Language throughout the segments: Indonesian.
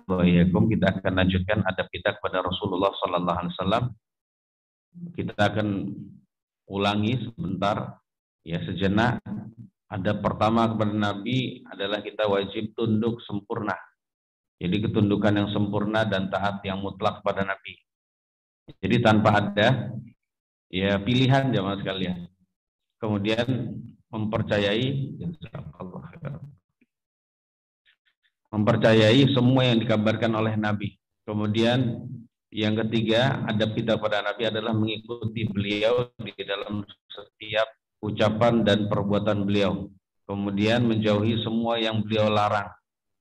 kita akan lanjutkan adab kita kepada Rasulullah Sallallahu Alaihi Wasallam. Kita akan ulangi sebentar, ya sejenak. Adab pertama kepada Nabi adalah kita wajib tunduk sempurna. Jadi ketundukan yang sempurna dan taat yang mutlak pada Nabi. Jadi tanpa ada ya pilihan jemaah sekalian. Kemudian mempercayai semua yang dikabarkan oleh Nabi. Kemudian yang ketiga, adab kita pada Nabi adalah mengikuti beliau di dalam setiap ucapan dan perbuatan beliau. Kemudian menjauhi semua yang beliau larang.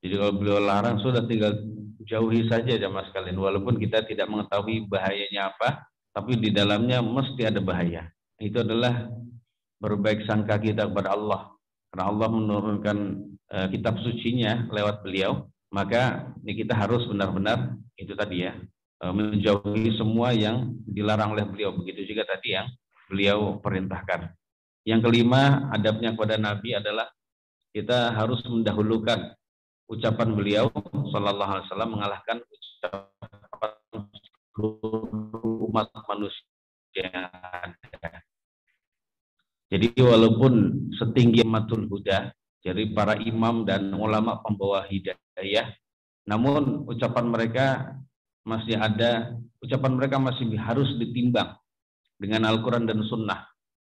Jadi kalau beliau larang sudah tinggal jauhi saja jemaah sekalian. Walaupun kita tidak mengetahui bahayanya apa, tapi di dalamnya mesti ada bahaya. Itu adalah berbaik sangka kita kepada Allah. Karena Allah menurunkan kitab sucinya lewat beliau, maka kita harus benar-benar itu tadi ya, menjauhi semua yang dilarang oleh beliau. Begitu juga tadi yang beliau perintahkan. Yang kelima, adabnya kepada Nabi adalah kita harus mendahulukan ucapan beliau Sallallahu Alaihi Wasallam mengalahkan ucapan seluruh umat manusia yang ada. Jadi walaupun setinggi matul huda, jadi para imam dan ulama pembawa hidayah, namun ucapan mereka masih harus ditimbang dengan Al-Quran dan Sunnah.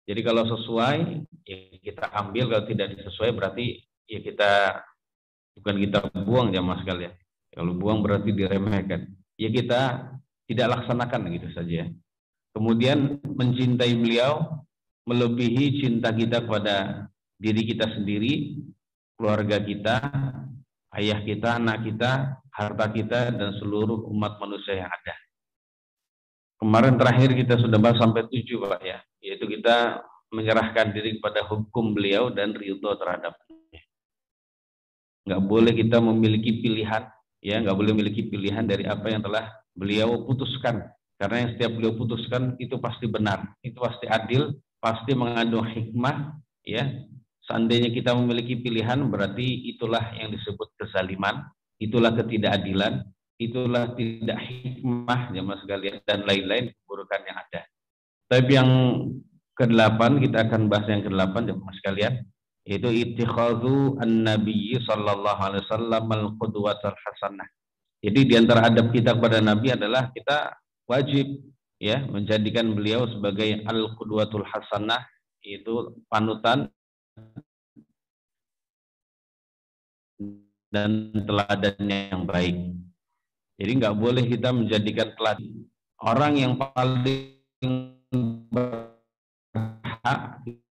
Jadi kalau sesuai, ya kita ambil, kalau tidak sesuai berarti ya bukan kita buang jamaah sekalian. Kalau buang berarti diremehkan. Ya kita tidak laksanakan gitu saja. Kemudian mencintai beliau melebihi cinta kita kepada diri kita sendiri, keluarga kita, ayah kita, anak kita, harta kita, dan seluruh umat manusia yang ada. Kemarin terakhir kita sudah bahas sampai 7 Pak ya, yaitu kita menyerahkan diri kepada hukum beliau dan ridho terhadapnya. Nggak boleh kita memiliki pilihan, ya nggak boleh memiliki pilihan dari apa yang telah beliau putuskan. Karena yang setiap beliau putuskan itu pasti benar, itu pasti adil, pasti mengandung hikmah, ya. Seandainya kita memiliki pilihan, berarti itulah yang disebut kezaliman, itulah ketidakadilan, itulah tidak hikmah jemaah sekalian, dan lain-lain keburukan yang ada. Tapi yang ke-8, kita akan bahas yang ke-8 jemaah sekalian, yaitu ittikhadhu an-nabiy sallallahu alaihi wasallam al-qudwatul hasanah. Jadi di antara adab kita kepada Nabi adalah kita wajib ya menjadikan beliau sebagai al-qudwatul hasanah, yaitu panutan dan teladannya yang baik. Jadi nggak boleh kita menjadikan teladan orang yang paling berhak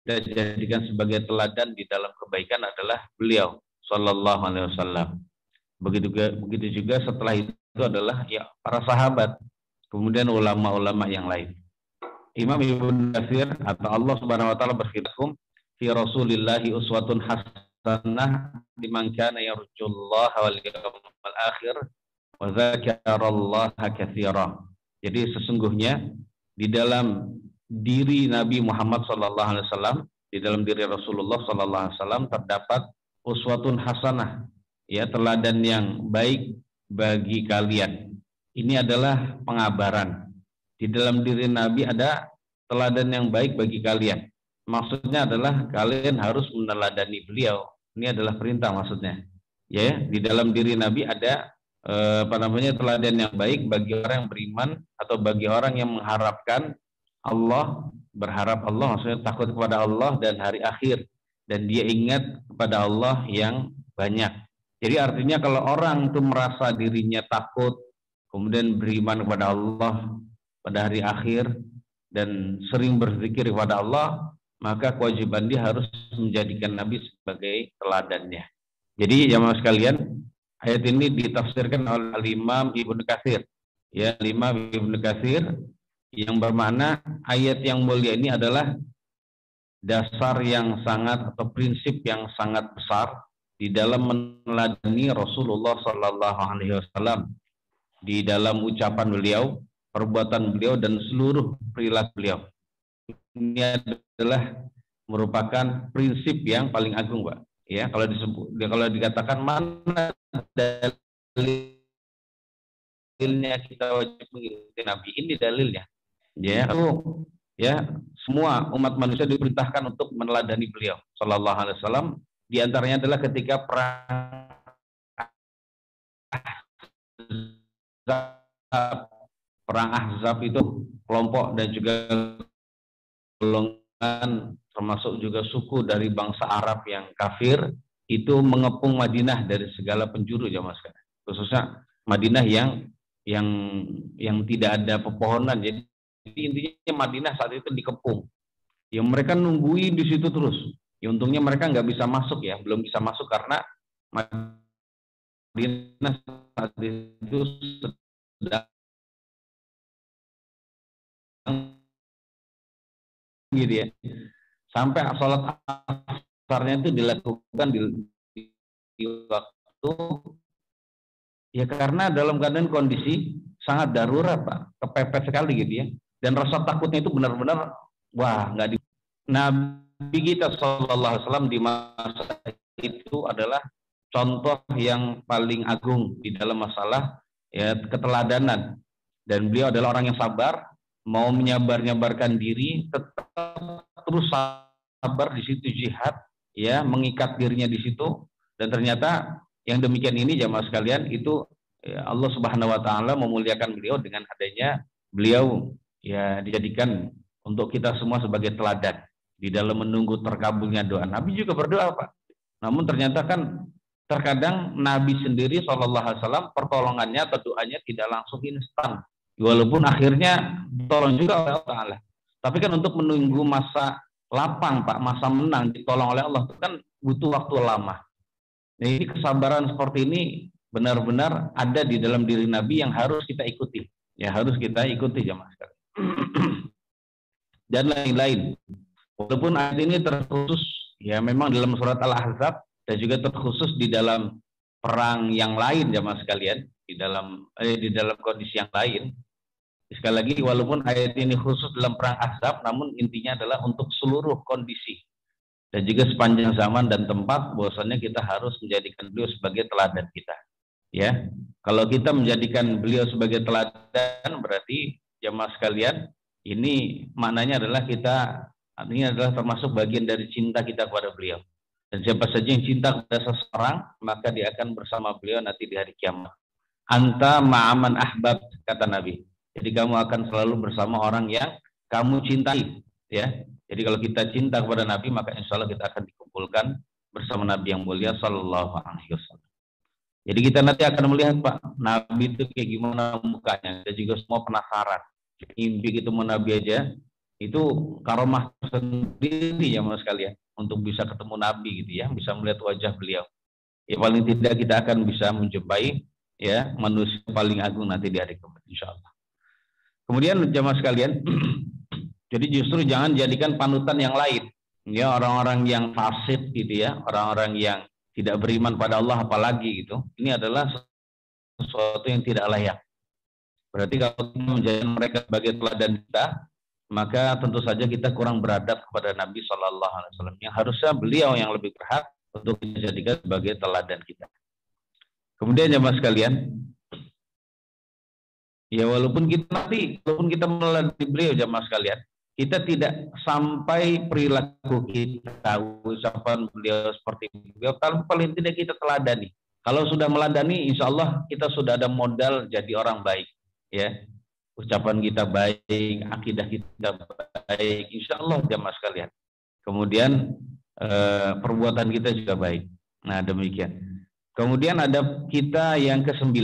kita jadikan sebagai teladan di dalam kebaikan adalah beliau Sallallahu Alaihi Wasallam. Begitu juga setelah itu adalah ya para sahabat, kemudian ulama-ulama yang lain. Imam Ibnu Katsir atau Allah Subhanahu Wa Taala berfirman, fi Rasulillahi uswatun hasanah liman kana yarjullaha wal yawmal akhir wa dzakarallaha katsira. Jadi sesungguhnya di dalam diri Nabi Muhammad sallallahu alaihi wasallam, di dalam diri Rasulullah sallallahu alaihi wasallam terdapat uswatun hasanah, ya teladan yang baik bagi kalian. Ini adalah pengabaran. Di dalam diri Nabi ada teladan yang baik bagi kalian. Maksudnya adalah kalian harus meneladani beliau. Ini adalah perintah maksudnya. Ya, di dalam diri Nabi ada teladan yang baik bagi orang yang beriman atau bagi orang yang mengharapkan Allah, berharap Allah, maksudnya takut kepada Allah dan hari akhir, dan dia ingat kepada Allah yang banyak. Jadi artinya kalau orang itu merasa dirinya takut, kemudian beriman kepada Allah pada hari akhir dan sering berzikir kepada Allah, maka kewajiban dia harus menjadikan Nabi sebagai teladannya. Jadi jamaah sekalian, ayat ini ditafsirkan oleh Imam Ibnu Katsir. Ya, Imam Ibnu Katsir yang bermakna ayat yang mulia ini adalah dasar yang sangat atau prinsip yang sangat besar di dalam meneladani Rasulullah Sallallahu Alaihi Wasallam, di dalam ucapan beliau, perbuatan beliau, dan seluruh perilaku beliau. Ini adalah merupakan prinsip yang paling agung, Pak. Ya, kalau dikatakan mana dalil dalilnya kita wajib mengikuti Nabi. Ini dalilnya. Ya, ya, semua umat manusia diperintahkan untuk meneladani beliau sallallahu alaihi wasallam. Di antaranya adalah ketika perang Ahzab itu kelompok dan juga golongan termasuk juga suku dari bangsa Arab yang kafir itu mengepung Madinah dari segala penjuru jamaah sekalian. Khususnya Madinah yang tidak ada pepohonan. Jadi intinya Madinah saat itu dikepung. Ya mereka nungguin di situ terus. Ya untungnya mereka nggak bisa masuk ya, belum bisa masuk karena Madinah saat itu sedang gitu ya. Sampai sholat asarnya itu dilakukan di waktu ya karena dalam keadaan kondisi sangat darurat Pak, kepepet sekali gitu ya. Dan rasa takutnya itu benar-benar wah nggak di. Nabi kita Shallallahu Alaihi Wasallam di masa itu adalah contoh yang paling agung di dalam masalah ya keteladanan, dan beliau adalah orang yang sabar, mau menyabar-nyabarkan diri, tetap terus sabar di situ jihad, ya mengikat dirinya di situ, dan ternyata yang demikian ini jamaah sekalian itu ya Allah Subhanahu Wa Taala memuliakan beliau dengan adanya beliau ya dijadikan untuk kita semua sebagai teladan di dalam menunggu terkabulnya doa. Nabi juga berdoa Pak. Namun ternyata kan terkadang Nabi sendiri Shallallahu Alaihi Wasallam pertolongannya atau doanya tidak langsung instan, walaupun akhirnya ditolong juga oleh Allah Taala. Tapi kan untuk menunggu masa lapang Pak, masa menang ditolong oleh Allah itu kan butuh waktu lama. Nah ini kesabaran seperti ini benar-benar ada di dalam diri Nabi yang harus kita ikuti. Ya harus kita ikuti jamaah sekalian. Dan lain-lain. Walaupun ayat ini terkhusus ya memang dalam surat Al-Ahzab dan juga terkhusus di dalam perang yang lain jamaah sekalian, di dalam kondisi yang lain. Sekali lagi walaupun ayat ini khusus dalam perang Ahzab, namun intinya adalah untuk seluruh kondisi dan juga sepanjang zaman dan tempat, bahwasannya kita harus menjadikan beliau sebagai teladan kita. Ya, kalau kita menjadikan beliau sebagai teladan berarti jamaah sekalian ini maknanya adalah kita artinya adalah termasuk bagian dari cinta kita kepada beliau. Dan siapa saja yang cinta kepada seseorang, maka dia akan bersama beliau nanti di hari kiamat. Anta ma'aman ahbab, kata Nabi. Jadi kamu akan selalu bersama orang yang kamu cintai. Ya. Jadi kalau kita cinta kepada Nabi, maka insya Allah kita akan dikumpulkan bersama Nabi yang mulia Sallallahu Alaihi Wasallam. Jadi kita nanti akan melihat Pak, Nabi itu kayak gimana mukanya. Kita juga semua penasaran. Mimpi ketemu Nabi aja, itu karomah sendiri ya mas sekalian untuk bisa ketemu Nabi gitu ya, bisa melihat wajah beliau. Ya paling tidak kita akan bisa menjumpai ya manusia paling agung nanti di hari kiamat insyaallah. Kemudian jamaah sekalian, jadi justru jangan jadikan panutan yang lain. Ya orang-orang yang fasik gitu ya, orang-orang yang tidak beriman pada Allah apalagi gitu. Ini adalah sesuatu yang tidak layak. Berarti kalau kita menjadikan mereka sebagai teladan kita, maka tentu saja kita kurang beradab kepada Nabi Shallallahu Alaihi Wasallam. Yang harusnya beliau yang lebih berhak untuk dijadikan sebagai teladan kita. Kemudian jemaah sekalian, ya walaupun kita meneladani beliau jemaah sekalian, kita tidak sampai perilaku kita, ucapan beliau seperti beliau, kalau paling tidak kita teladani. Kalau sudah meladani, insya Allah kita sudah ada modal jadi orang baik, ya. Ucapan kita baik, akidah kita baik, insya Allah jamaah sekalian. Kemudian perbuatan kita juga baik. Nah demikian. Kemudian ada kita yang ke-9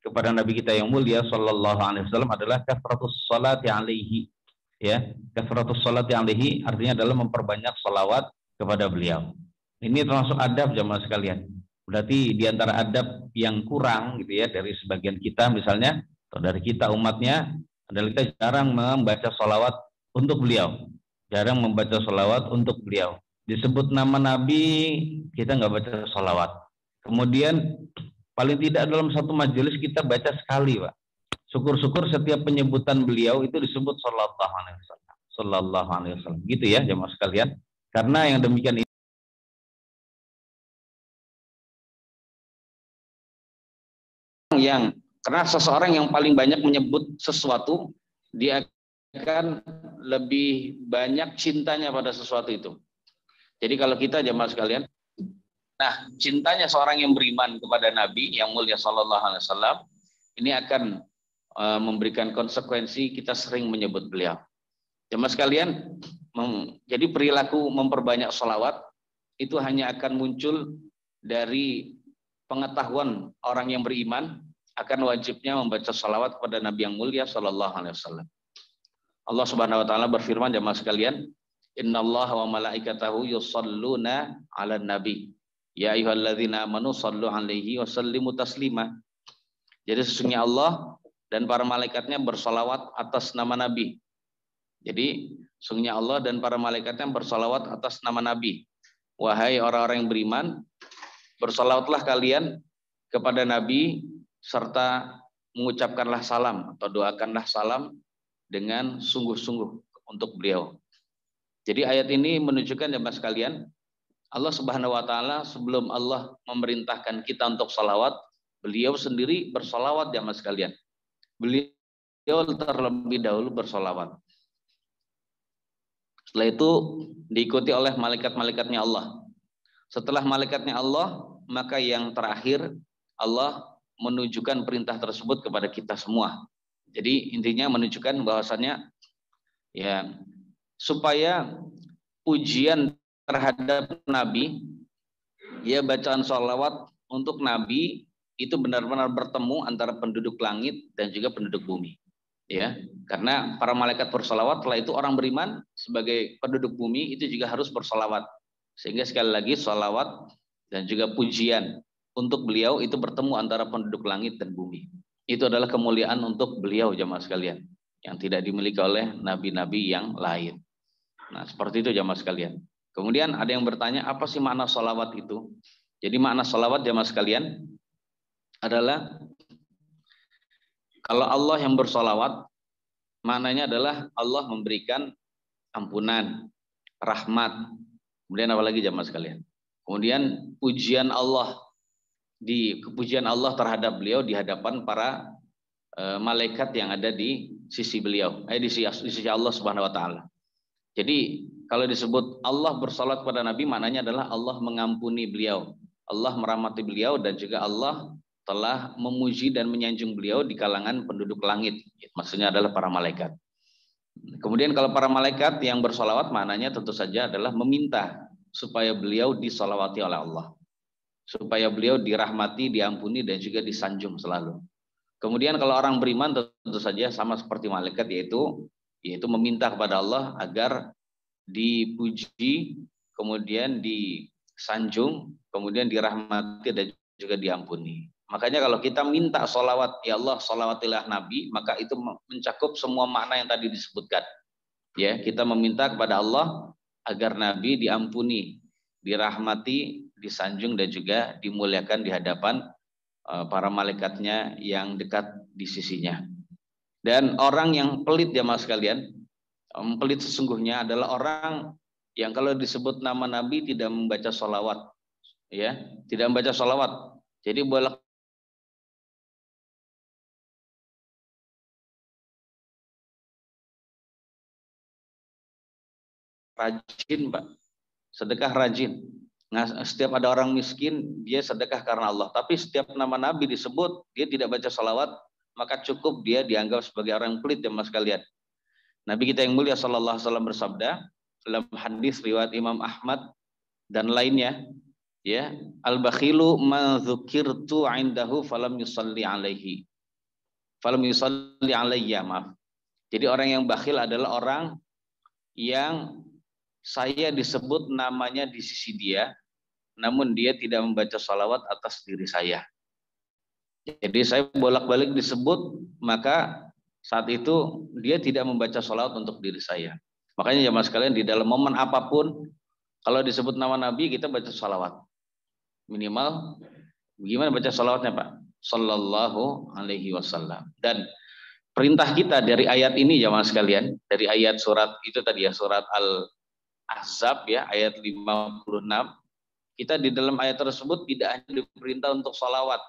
kepada Nabi kita yang mulia Sallallahu Alaihi Wasallam adalah kasratus salati alaihi. Ya, kasratus salati alaihi artinya adalah memperbanyak salawat kepada beliau. Ini termasuk adab jamaah sekalian. Berarti di antara adab yang kurang gitu ya dari sebagian kita misalnya, atau dari kita umatnya adalah kita jarang membaca sholawat untuk beliau, jarang membaca sholawat untuk beliau. Disebut nama Nabi kita nggak baca sholawat. Kemudian paling tidak dalam satu majelis kita baca sekali, Pak. Syukur-syukur setiap penyebutan beliau itu disebut Sallallahu Alaihi Wasallam, Sallallahu Alaihi Wasallam. Gitu ya, jemaah sekalian. Karena yang demikian yang Karena seseorang yang paling banyak menyebut sesuatu, dia akan lebih banyak cintanya pada sesuatu itu. Jadi kalau kita jemaah sekalian, nah cintanya seorang yang beriman kepada Nabi yang mulia Sallallahu Alaihi Wasallam ini akan memberikan konsekuensi kita sering menyebut beliau. Jemaah sekalian, jadi perilaku memperbanyak sholawat itu hanya akan muncul dari pengetahuan orang yang beriman akan wajibnya membaca sholawat kepada Nabi yang mulia Sallallahu Alaihi Wasallam. Allah Subhanahu Wa Taala berfirman, jemaah sekalian, Innallaha wa malaikatahu yusalluna 'alan nabi. Ya ayyuhalladzina amanu shallu 'alaihi wa sallimu taslima. Jadi sesungguhnya Allah dan para malaikatnya bersolawat atas nama Nabi. Jadi sesungguhnya Allah dan para malaikatnya bersolawat atas nama Nabi. Wahai orang-orang yang beriman, bersolawatlah kalian kepada Nabi serta mengucapkanlah salam atau doakanlah salam dengan sungguh-sungguh untuk beliau. Jadi ayat ini menunjukkan jemaah sekalian, Allah Subhanahu Wa Taala sebelum Allah memerintahkan kita untuk salawat, beliau sendiri bersolawat jemaah sekalian. Beliau terlebih dahulu bersolawat. Setelah itu diikuti oleh malaikat-malaikatnya Allah. Setelah malaikatnya Allah, maka yang terakhir Allah menunjukkan perintah tersebut kepada kita semua. Jadi intinya menunjukkan bahwasannya ya supaya pujian terhadap Nabi, ya bacaan sholawat untuk Nabi itu benar-benar bertemu antara penduduk langit dan juga penduduk bumi. Ya, karena para malaikat bersolawat, setelah itu orang beriman sebagai penduduk bumi itu juga harus bersolawat. Sehingga sekali lagi sholawat dan juga pujian untuk beliau itu bertemu antara penduduk langit dan bumi. Itu adalah kemuliaan untuk beliau jamaah sekalian yang tidak dimiliki oleh nabi-nabi yang lain. Nah seperti itu jamaah sekalian. Kemudian ada yang bertanya, apa sih makna sholawat itu? Jadi makna sholawat jamaah sekalian adalah kalau Allah yang bersolawat, maknanya adalah Allah memberikan ampunan, rahmat, kemudian apa lagi jamaah sekalian? Kemudian pujian Allah, kepujian Allah terhadap beliau di hadapan para malaikat yang ada di sisi beliau, di sisi Allah Subhanahu Wa Taala. Jadi kalau disebut Allah bersolat kepada Nabi, maknanya adalah Allah mengampuni beliau, Allah merahmati beliau, dan juga Allah telah memuji dan menyanjung beliau di kalangan penduduk langit. Maksudnya adalah para malaikat. Kemudian kalau para malaikat yang bersolawat, maknanya tentu saja adalah meminta supaya beliau disolawati oleh Allah, supaya beliau dirahmati, diampuni, dan juga disanjung selalu. Kemudian kalau orang beriman tentu saja sama seperti malaikat, yaitu meminta kepada Allah agar dipuji, kemudian disanjung, kemudian dirahmati dan juga diampuni. Makanya kalau kita minta sholawat, ya Allah sholawatilah Nabi, maka itu mencakup semua makna yang tadi disebutkan. Ya, kita meminta kepada Allah agar Nabi diampuni, dirahmati, disanjung, dan juga dimuliakan di hadapan para malaikatnya yang dekat di sisinya. Dan orang yang pelit jamaah sekalian, pelit sesungguhnya adalah orang yang kalau disebut nama Nabi tidak membaca sholawat, ya, tidak membaca sholawat. Jadi bolak rajin, Pak, sedekah rajin. Nah, setiap ada orang miskin, dia sedekah karena Allah. Tapi setiap nama Nabi disebut, dia tidak baca sholawat, maka cukup dia dianggap sebagai orang pelit jemaah sekalian. Nabi kita yang mulia Sallallahu Alaihi Wasallam bersabda dalam hadis riwayat Imam Ahmad dan lainnya, ya, al-bakhilu man dzukirtu 'indahu falam yusalli alaihi. Falam yusalli alayya, maaf. Jadi orang yang bakhil adalah orang yang saya disebut namanya di sisi dia, namun dia tidak membaca salawat atas diri saya. Jadi saya bolak-balik disebut, maka saat itu dia tidak membaca salawat untuk diri saya. Makanya jemaah sekalian, di dalam momen apapun, kalau disebut nama Nabi, kita baca salawat. Minimal, gimana baca salawatnya Pak? Sallallahu Alaihi Wasallam. Dan perintah kita dari ayat ini jemaah sekalian, dari ayat surat itu tadi ya, surat Al-Ahzab ya, ayat 56, kita di dalam ayat tersebut tidak hanya diperintah untuk salawat,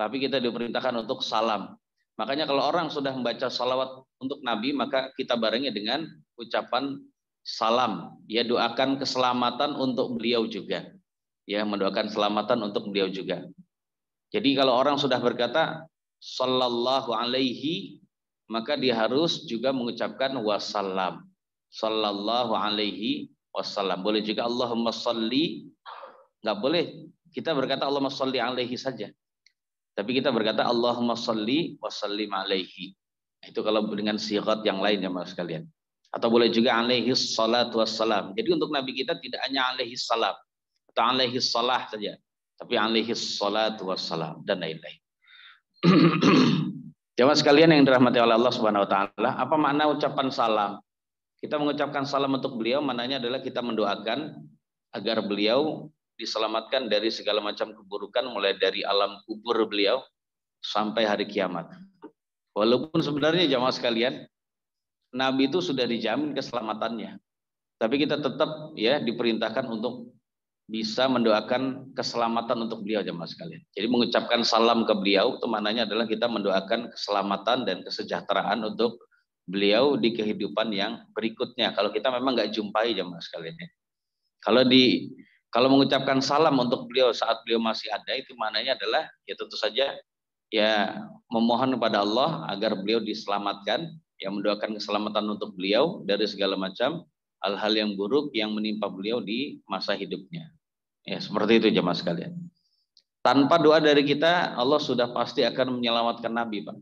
tapi kita diperintahkan untuk salam. Makanya kalau orang sudah membaca salawat untuk Nabi, maka kita barengi dengan ucapan salam. Ya, doakan keselamatan untuk beliau juga. Ya, mendoakan keselamatan untuk beliau juga. Jadi kalau orang sudah berkata sallallahu alaihi, maka dia harus juga mengucapkan wassalam. Sallallahu alaihi wasallam. Boleh juga Allahumma salli. Nggak boleh kita berkata Allahumma salli alaihi saja. Tapi kita berkata Allahumma salli wa sallim alaihi. Itu kalau dengan sighat yang lain ya Mas sekalian. Atau boleh juga alaihi salatu wassalam. Jadi untuk Nabi kita tidak hanya alaihi salam atau alaihi salah saja, tapi alaihi salatu wassalam dan lain-lain. Jemaah sekalian yang dirahmati oleh Allah Subhanahu wa taala, apa makna ucapan salam? Kita mengucapkan salam untuk beliau, maknanya adalah kita mendoakan agar beliau diselamatkan dari segala macam keburukan, mulai dari alam kubur beliau sampai hari kiamat. Walaupun sebenarnya jamaah sekalian, Nabi itu sudah dijamin keselamatannya, tapi kita tetap ya diperintahkan untuk bisa mendoakan keselamatan untuk beliau jamaah sekalian. Jadi mengucapkan salam ke beliau itu maknanya adalah kita mendoakan keselamatan dan kesejahteraan untuk beliau di kehidupan yang berikutnya. Kalau kita memang nggak jumpai jamaah sekalian. Kalau mengucapkan salam untuk beliau saat beliau masih ada, itu maknanya adalah ya tentu saja ya memohon kepada Allah agar beliau diselamatkan, ya mendoakan keselamatan untuk beliau dari segala macam hal-hal yang buruk yang menimpa beliau di masa hidupnya. Ya seperti itu jemaah sekalian. Tanpa doa dari kita, Allah sudah pasti akan menyelamatkan Nabi, Pak.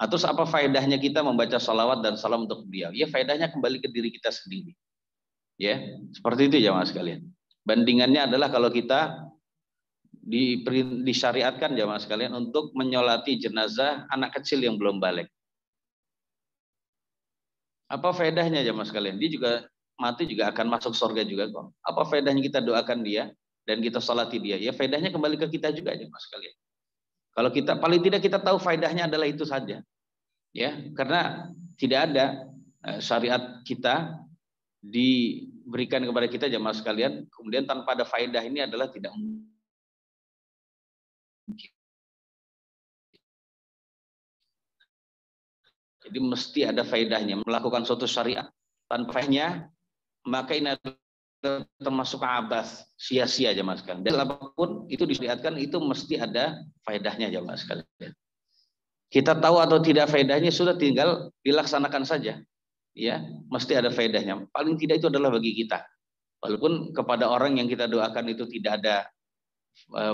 Terus apa faedahnya kita membaca salawat dan salam untuk beliau? Ya faedahnya kembali ke diri kita sendiri. Ya seperti itu jemaah sekalian. Bandingannya adalah kalau kita disyariatkan jamaah sekalian untuk menyolati jenazah anak kecil yang belum balik. Apa faedahnya jamaah sekalian? Dia juga mati juga akan masuk surga juga kok. Apa faedahnya kita doakan dia dan kita salati dia? Ya faedahnya kembali ke kita juga jamaah sekalian. Kalau kita paling tidak kita tahu faedahnya adalah itu saja. Ya, karena tidak ada syariat kita diberikan kepada kita jamaah sekalian, kemudian tanpa ada faedah ini adalah tidak mungkin. Jadi mesti ada faedahnya melakukan suatu syariat. Tanpa faedahnya maka ini termasuk abas, sia-sia jamaah sekalian. Dan apapun itu disyariatkan itu mesti ada faedahnya jamaah sekalian. Kita tahu atau tidak faedahnya sudah tinggal dilaksanakan saja. Ya, mesti ada faedahnya. Paling tidak itu adalah bagi kita. Walaupun kepada orang yang kita doakan itu tidak ada,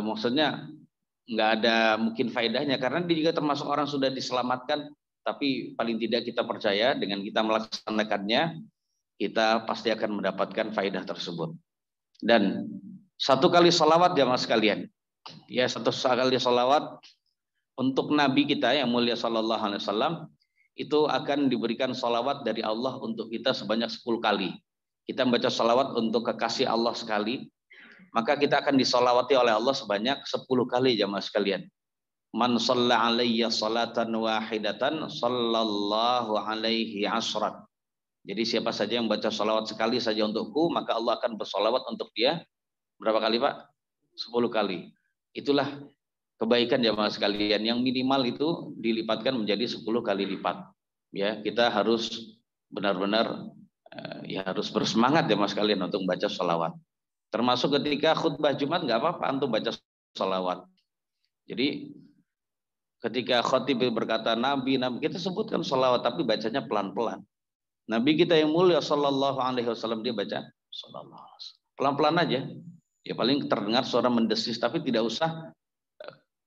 maksudnya nggak ada mungkin faedahnya, karena dia juga termasuk orang sudah diselamatkan. Tapi paling tidak kita percaya dengan kita melaksanakannya, kita pasti akan mendapatkan faedah tersebut. Dan satu kali salawat jamaah sekalian, ya satu kali salawat untuk Nabi kita yang mulia Sallallahu Alaihi Wasallam, itu akan diberikan salawat dari Allah untuk kita sebanyak 10 kali. Kita membaca salawat untuk kekasih Allah sekali, maka kita akan disalawati oleh Allah sebanyak 10 kali jamaah sekalian. Man shalla alayya salatan wahidatan sallallahu alaihi asrat. Jadi siapa saja yang baca salawat sekali saja untukku, maka Allah akan bersalawat untuk dia berapa kali Pak? 10 kali. Itulah kebaikan jamaah sekalian, yang minimal itu dilipatkan menjadi 10 kali lipat. Ya, kita harus benar-benar ya harus bersemangat jamaah sekalian untuk baca salawat. Termasuk ketika khutbah Jumat nggak apa-apa antum baca salawat. Jadi ketika khatib berkata Nabi, kita sebutkan salawat tapi bacanya pelan-pelan. Nabi kita yang mulia Sallallahu Alaihi Wasallam dia baca sallallahu pelan-pelan aja. Ya paling terdengar suara mendesis tapi tidak usah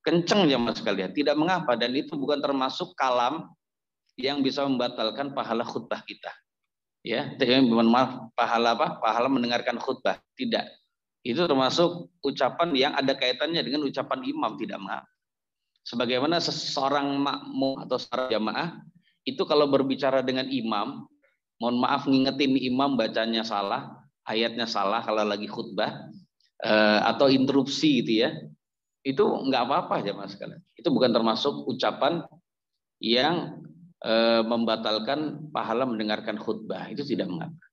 kenceng jamaah sekalian, tidak mengapa, dan itu bukan termasuk kalam yang bisa membatalkan pahala khutbah kita. Ya, mohon maaf, pahala apa? Pahala mendengarkan khutbah. Tidak. Itu termasuk ucapan yang ada kaitannya dengan ucapan imam, tidak mengapa. Sebagaimana seseorang makmum atau seorang jamaah itu kalau berbicara dengan imam, mohon maaf ngingetin imam bacanya salah, ayatnya salah kalau lagi khutbah atau interupsi gitu ya. Itu nggak apa-apa jamaah sekalian. Itu bukan termasuk ucapan yang membatalkan pahala mendengarkan khutbah. Itu tidak mengapa.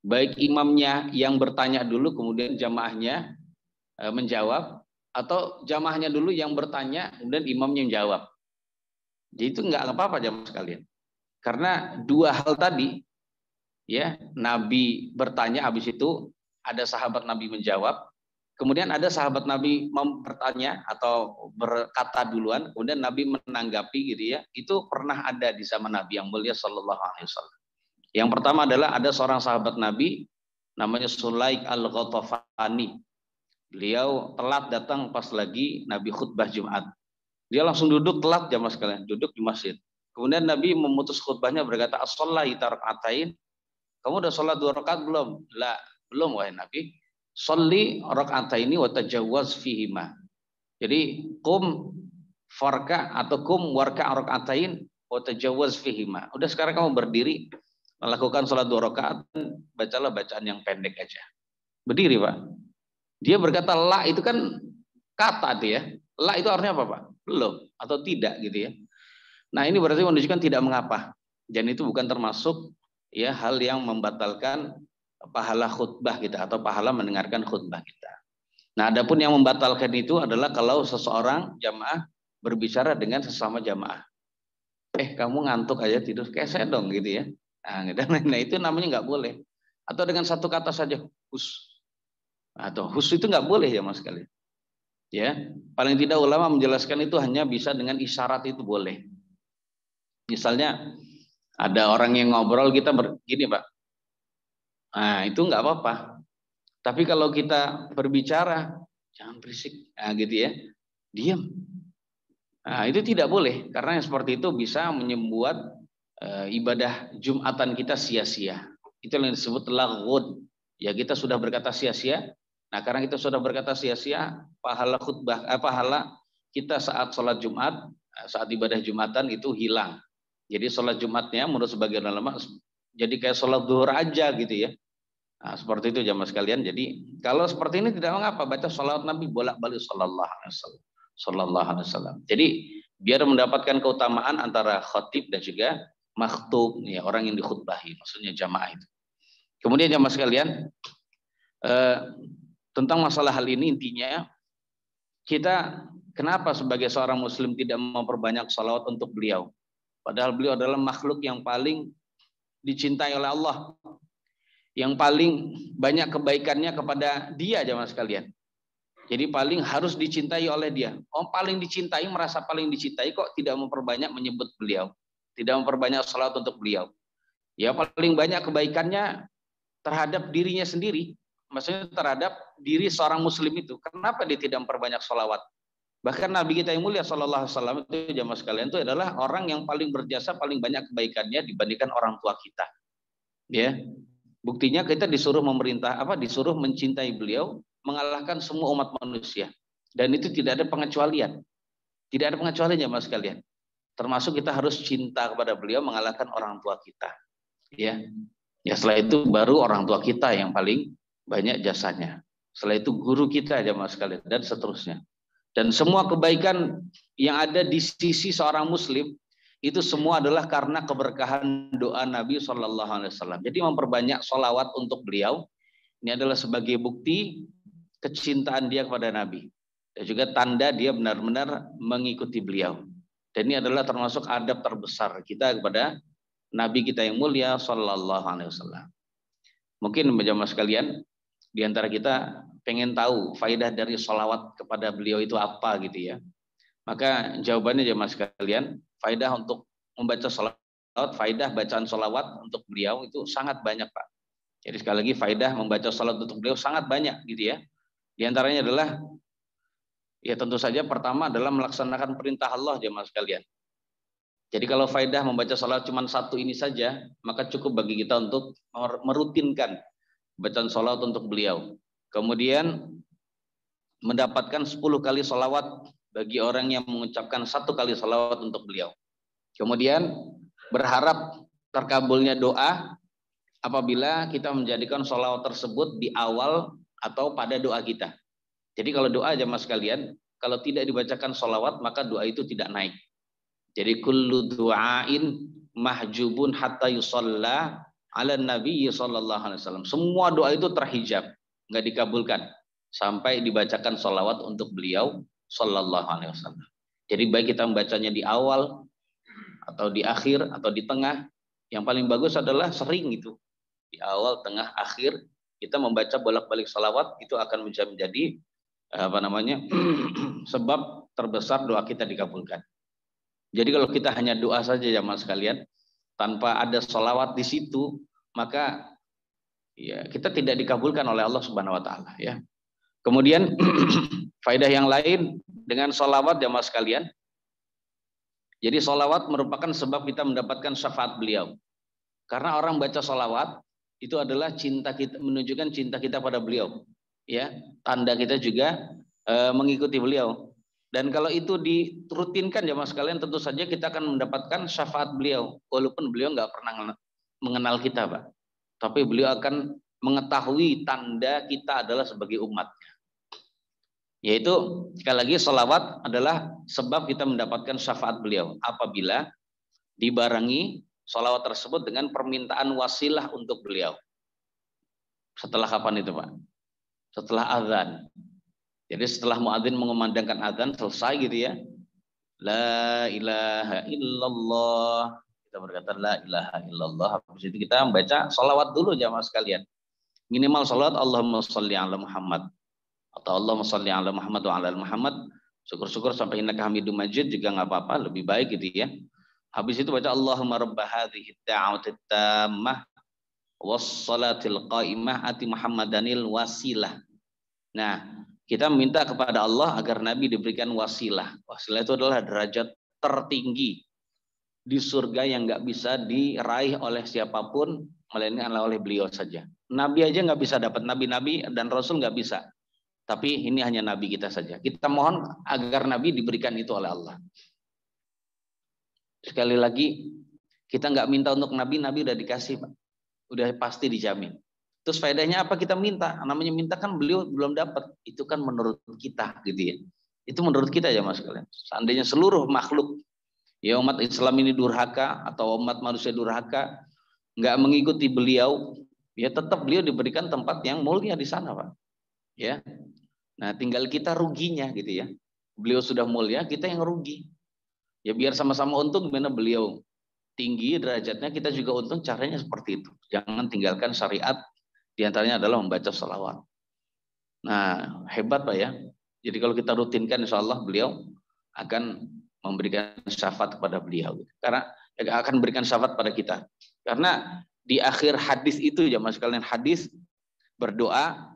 Baik imamnya yang bertanya dulu, kemudian jamaahnya menjawab, atau jamaahnya dulu yang bertanya kemudian imamnya yang jawab. Jadi itu nggak apa-apa jamaah sekalian. Karena dua hal tadi, ya, Nabi bertanya, habis itu ada sahabat Nabi menjawab, kemudian ada sahabat Nabi bertanya atau berkata duluan, kemudian Nabi menanggapi gitu ya. Itu pernah ada di zaman Nabi yang mulia Shallallahu Alaihi Wasallam. Yang pertama adalah ada seorang sahabat Nabi namanya Sulaik al-Ghatafani. Beliau telat datang pas lagi Nabi khutbah Jumat. Dia langsung duduk telat jamaah sekalian, duduk di masjid. Kemudian Nabi memutus khutbahnya berkata, "As-shallaita raka'atain?" Kamu udah sholat 2 rakaat belum? La, belum wahai Nabi. Sholli raka'ataini wa tajawwaz fihima. Jadi kum farka atau kum warka raka'atain wa tajawwaz fihima. Udah sekarang kamu berdiri melakukan sholat 2 rakaat, bacalah bacaan yang pendek aja. Berdiri, Pak. Dia berkata la itu kan kata itu ya. La itu artinya apa, Pak? Belum atau tidak gitu ya. Nah, ini berarti menunjukkan tidak mengapa. Dan itu bukan termasuk ya hal yang membatalkan pahala khutbah kita atau pahala mendengarkan khutbah kita. Nah, adapun yang membatalkan itu adalah kalau seseorang jamaah berbicara dengan sesama jamaah. Kamu ngantuk aja tidur kayak saya dong gitu ya. Nah, itu namanya nggak boleh. Atau dengan satu kata saja, hus. Atau hus itu nggak boleh ya mas sekalian. Ya, paling tidak ulama menjelaskan itu hanya bisa dengan isyarat itu boleh. Misalnya ada orang yang ngobrol kita begini Pak. Nah itu nggak apa-apa. Tapi kalau kita berbicara jangan berisik, gitu ya, diam. Nah itu tidak boleh karena yang seperti itu bisa membuat ibadah Jumatan kita sia-sia. Itu yang disebut laghud. Ya kita sudah berkata sia-sia. Nah karena kita sudah berkata sia-sia, pahala khutbah, pahala kita saat sholat Jumat, saat ibadah Jumatan itu hilang. Jadi sholat Jumatnya menurut sebagian ulama jadi kayak sholat zuhur aja gitu ya. Nah, seperti itu jamaah sekalian. Jadi kalau seperti ini tidak mengapa baca sholawat Nabi bolak-balik sallallahu alaihi wasallam. Sallallahu alaihi wasallam. Jadi biar mendapatkan keutamaan antara khatib dan juga makhtub, ya orang yang dikhutbahi, maksudnya jamaah itu. Kemudian jamaah sekalian, tentang masalah hal ini intinya kita kenapa sebagai seorang muslim tidak memperbanyak salawat untuk beliau? Padahal beliau adalah makhluk yang paling dicintai oleh Allah, yang paling banyak kebaikannya kepada dia jamaah sekalian. Jadi paling harus dicintai oleh dia. Paling dicintai, merasa paling dicintai kok tidak memperbanyak menyebut beliau, tidak memperbanyak salawat untuk beliau. Ya paling banyak kebaikannya terhadap dirinya sendiri. Maksudnya terhadap diri seorang muslim itu. Kenapa dia tidak memperbanyak sholawat? Bahkan Nabi kita yang mulia sallallahu alaihi wasallam itu jamaah sekalian itu adalah orang yang paling berjasa, paling banyak kebaikannya dibandingkan orang tua kita. Ya. Buktinya kita disuruh disuruh mencintai beliau, mengalahkan semua umat manusia. Dan itu tidak ada pengecualian. Tidak ada pengecualian jamaah sekalian. Termasuk kita harus cinta kepada beliau mengalahkan orang tua kita. Ya. Ya setelah itu baru orang tua kita yang paling banyak jasanya. Setelah itu guru kita jamaah sekalian dan seterusnya. Dan semua kebaikan yang ada di sisi seorang muslim itu semua adalah karena keberkahan doa Nabi Shallallahu Alaihi Wasallam. Jadi memperbanyak sholawat untuk beliau ini adalah sebagai bukti kecintaan dia kepada Nabi dan juga tanda dia benar-benar mengikuti beliau. Dan ini adalah termasuk adab terbesar kita kepada Nabi kita yang mulia Shallallahu Alaihi Wasallam. Mungkin jamaah sekalian di antara kita pengen tahu faidah dari sholawat kepada beliau itu apa gitu ya. Maka jawabannya jamaah sekalian, faidah untuk membaca sholawat, faidah bacaan sholawat untuk beliau itu sangat banyak Pak. Jadi sekali lagi faidah membaca sholawat untuk beliau sangat banyak gitu ya. Di antaranya adalah ya tentu saja pertama adalah melaksanakan perintah Allah jamaah sekalian. Jadi kalau faidah membaca sholawat cuma satu ini saja, maka cukup bagi kita untuk merutinkan bacaan sholawat untuk beliau. Kemudian mendapatkan 10 kali sholawat bagi orang yang mengucapkan 1 kali sholawat untuk beliau. Kemudian berharap terkabulnya doa apabila kita menjadikan sholawat tersebut di awal atau pada doa kita. Jadi kalau doa jamaah sekalian, kalau tidak dibacakan sholawat maka doa itu tidak naik. Jadi kullu du'ain mahjubun hatta yusalla ala nabi sallallahu alaihi wasallam. Semua doa itu terhijab, enggak dikabulkan sampai dibacakan sholawat untuk beliau Sallallahu Alaihi Wasallam. Jadi baik kita membacanya di awal atau di akhir atau di tengah, yang paling bagus adalah sering itu di awal, tengah, akhir kita membaca bolak-balik sholawat, itu akan menjadi sebab terbesar doa kita dikabulkan. Jadi kalau kita hanya doa saja jamaah sekalian tanpa ada sholawat di situ, maka ya kita tidak dikabulkan oleh Allah Subhanahu Wa Taala ya. Kemudian faedah yang lain dengan sholawat jamaah sekalian. Jadi sholawat merupakan sebab kita mendapatkan syafaat beliau. Karena orang baca sholawat itu adalah cinta kita, menunjukkan cinta kita pada beliau. Ya, tanda kita juga mengikuti beliau. Dan kalau itu dirutinkan jamaah sekalian, tentu saja kita akan mendapatkan syafaat beliau. Walaupun beliau nggak pernah mengenal kita, Pak. Tapi beliau akan mengetahui tanda kita adalah sebagai umatnya. Yaitu sekali lagi sholawat adalah sebab kita mendapatkan syafaat beliau apabila dibarengi sholawat tersebut dengan permintaan wasilah untuk beliau. Setelah kapan itu Pak? Setelah azan. Jadi setelah muadzin mengumandangkan azan selesai gitu ya, la ilaha illallah, kita berkata la ilaha illallah. Habis itu kita membaca sholawat dulu jamaah sekalian. Minimal sholawat Allahumma sholli ala Muhammad atau Allahumma sholli ala Muhammad wa ala Muhammad. Syukur-syukur sampai innaka hamidum majid juga nggak apa-apa, lebih baik gitu ya. Habis itu baca Allahumma rabb hadhihi ad-da'wati tammah was-salatil qa'imah ati Muhammadanil wasilah. Nah, kita minta kepada Allah agar Nabi diberikan wasilah. Wasilah itu adalah derajat tertinggi di surga yang nggak bisa diraih oleh siapapun melainkan oleh beliau saja. Nabi aja nggak bisa dapat, nabi-nabi dan rasul nggak bisa. Tapi ini hanya Nabi kita saja. Kita mohon agar Nabi diberikan itu oleh Allah. Sekali lagi, kita nggak minta untuk Nabi, Nabi udah dikasih, Pak. Udah pasti dijamin. Terus faedahnya apa kita minta? Namanya minta kan beliau belum dapat. Itu kan menurut kita gitu ya. Itu menurut kita ya Mas kalian. Seandainya seluruh makhluk, ya umat Islam ini durhaka atau umat manusia durhaka, nggak mengikuti beliau, ya tetap beliau diberikan tempat yang mulia di sana, Pak. Ya. Nah, tinggal kita ruginya gitu ya. Beliau sudah mulia, kita yang rugi. Ya biar sama-sama untung, gimana beliau tinggi derajatnya, kita juga untung, caranya seperti itu. Jangan tinggalkan syariat, diantaranya adalah membaca sholawat. Nah, hebat Pak ya. Jadi kalau kita rutinkan, insya Allah beliau akan memberikan syafaat kepada beliau. Karena akan memberikan syafaat pada kita. Karena di akhir hadis itu, jamaah sekalian, hadis berdoa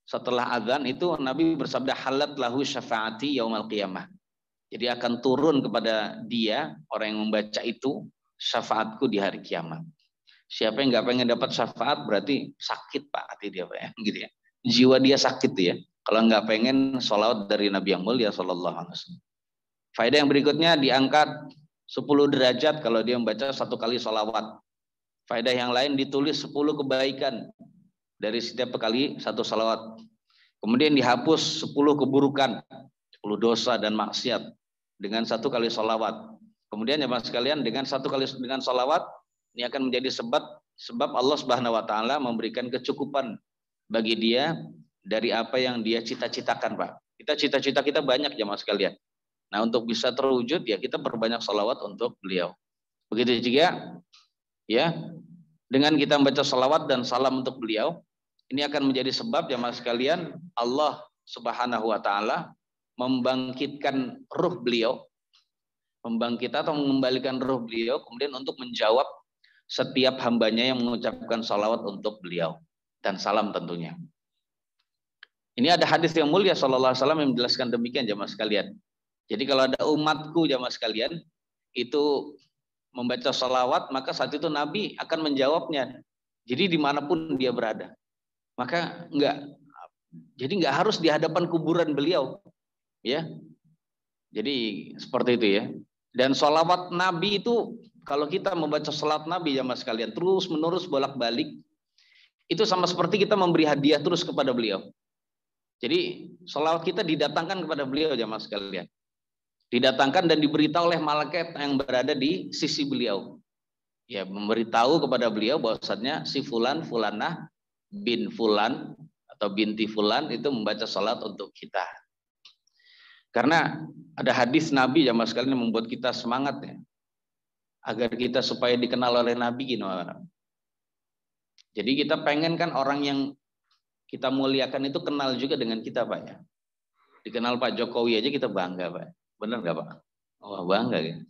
setelah azan itu Nabi bersabda halat lahu syafaati yaumal qiyamah. Jadi akan turun kepada dia orang yang membaca itu syafaatku di hari kiamat. Siapa yang nggak pengen dapat syafaat berarti sakit Pak hati dia Pak ya, gitu ya. Jiwa dia sakit ya. Kalau nggak pengen sholawat dari Nabi yang mulia Sallallahu Alaihi Wasallam. Faedah yang berikutnya diangkat 10 derajat kalau dia membaca satu kali sholawat. Faedah yang lain ditulis 10 kebaikan dari setiap kali satu salawat. Kemudian dihapus 10 keburukan, 10 dosa dan maksiat dengan satu kali salawat. Kemudian ya Mas sekalian, dengan salawat ini akan menjadi sebab Allah Subhanahu wa taala memberikan kecukupan bagi dia dari apa yang dia cita-citakan, Pak. Cita-cita kita banyak ya Mas sekalian. Nah, untuk bisa terwujud ya kita perbanyak salawat untuk beliau. Begitu juga ya, dengan kita membaca salawat dan salam untuk beliau, ini akan menjadi sebab jamaah sekalian Allah Subhanahu wa taala membangkitkan ruh beliau, atau mengembalikan ruh beliau kemudian untuk menjawab setiap hambanya yang mengucapkan salawat untuk beliau dan salam tentunya. Ini ada hadis yang mulia sallallahu alaihi wasallam yang menjelaskan demikian jamaah sekalian. Jadi kalau ada umatku jamaah sekalian itu membaca salawat, maka saat itu Nabi akan menjawabnya. Jadi dimanapun dia berada. Maka nggak harus di hadapan kuburan beliau, ya. Jadi seperti itu ya. Dan salawat Nabi itu kalau kita membaca salawat Nabi jamaah sekalian terus menerus bolak-balik, itu sama seperti kita memberi hadiah terus kepada beliau. Jadi salawat kita didatangkan kepada beliau jamaah sekalian. Didatangkan dan diberitahu oleh malaikat yang berada di sisi beliau. Ya, memberitahu kepada beliau bahwasanya si fulan fulanah bin fulan atau binti fulan itu membaca salat untuk kita. Karena ada hadis Nabi jamaah sekalian yang membuat kita semangat ya. Agar kita supaya dikenal oleh Nabi gimana. Jadi kita pengen kan orang yang kita muliakan itu kenal juga dengan kita Pak ya. Dikenal Pak Jokowi aja kita bangga Pak. Benar nggak Pak? Oh bangga ya.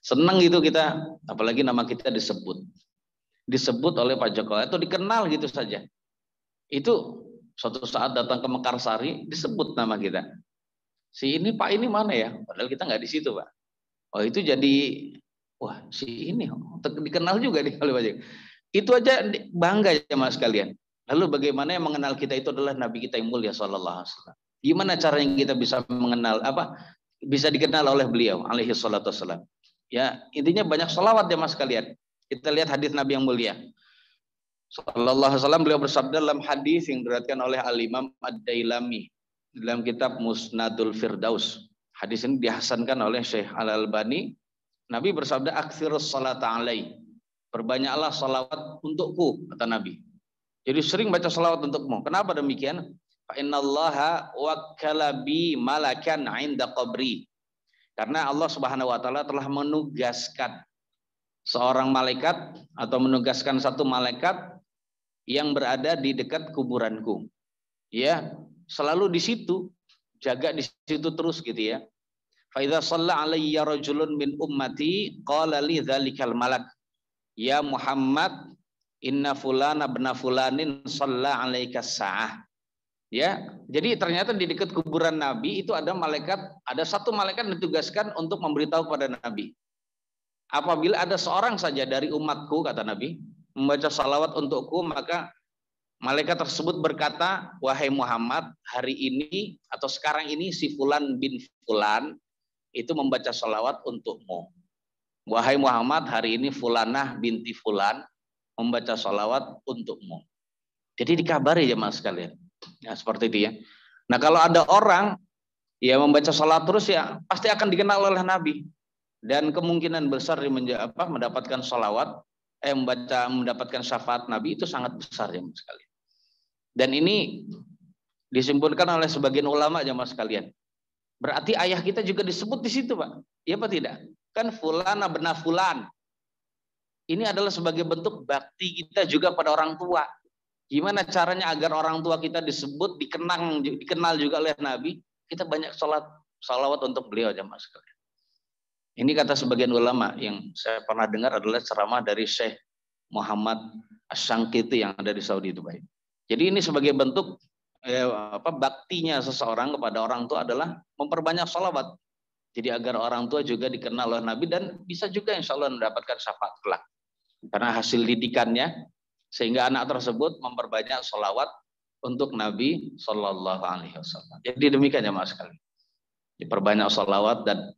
Senang gitu kita, apalagi nama kita disebut oleh Pak Jokowi atau dikenal gitu saja. Itu suatu saat datang ke Mekarsari disebut nama kita. Si ini Pak ini mana ya? Padahal kita nggak di situ Pak. Oh itu jadi wah si ini dikenal juga nih oleh Pak Jokowi. Itu aja bangga ya mas sekalian. Lalu bagaimana yang mengenal kita itu adalah Nabi kita yang mulia sallallahu alaihi wasallam. Gimana caranya kita bisa mengenal bisa dikenal oleh beliau alaihi salatu wasallam. Ya, intinya banyak sholawat ya mas sekalian. Kita lihat hadis Nabi yang mulia. Sallallahu alaihi wasallam beliau bersabda dalam hadis yang diriwayatkan oleh Al-Imam Ad-Dailami dalam kitab Musnadul Firdaus. Hadis ini dihasankan oleh Syekh Al-Albani. Nabi bersabda aktsirus sholata alai. Perbanyaklah sholawat untukku kata Nabi. Jadi sering baca sholawat untukmu. Kenapa demikian? Fa innallaha wakkala bi malakan 'inda qabri. Karena Allah Subhanahu wa taala telah menugaskan seorang malaikat atau menugaskan satu malaikat yang berada di dekat kuburanku. Ya, selalu di situ, jaga di situ terus gitu ya. Fa idza shalla alayya rajulun min ummati qala li dzalikal malak ya Muhammad inna fulana ibn fulanin shalla alaika sa'ah. Ya, jadi ternyata di dekat kuburan Nabi itu ada satu malaikat ditugaskan untuk memberitahu pada Nabi. Apabila ada seorang saja dari umatku kata Nabi membaca salawat untukku, maka malaikat tersebut berkata, wahai Muhammad, hari ini atau sekarang ini si fulan bin fulan itu membaca salawat untukmu. Wahai Muhammad, hari ini fulanah binti fulan membaca salawat untukmu. Jadi dikabari ya mas sekalian. Ya seperti itu ya. Nah kalau ada orang ya membaca salat terus ya pasti akan dikenal oleh Nabi dan kemungkinan besar mendapatkan salawat mendapatkan syafaat Nabi itu sangat besar ya mas sekalian. Dan ini disimpulkan oleh sebagian ulama ya mas sekalian. Berarti ayah kita juga disebut di situ Pak. Iya apa tidak? Kan fulan bin fulan. Ini adalah sebagai bentuk bakti kita juga pada orang tua. Gimana caranya agar orang tua kita disebut, dikenal juga oleh Nabi? Kita banyak salawat untuk beliau jamaah sekalian. Ini kata sebagian ulama yang saya pernah dengar adalah ceramah dari Syekh Muhammad Asy-Syanqiti yang ada di Saudi itu baik. Jadi ini sebagai bentuk baktinya seseorang kepada orang tua adalah memperbanyak salawat. Jadi agar orang tua juga dikenal oleh Nabi dan bisa juga insya Allah mendapatkan syafaat kelak. Karena hasil didikannya sehingga anak tersebut memperbanyak sholawat untuk Nabi Shallallahu Alaihi Wasallam. Jadi demikian ya mas sekalian. Diperbanyak sholawat dan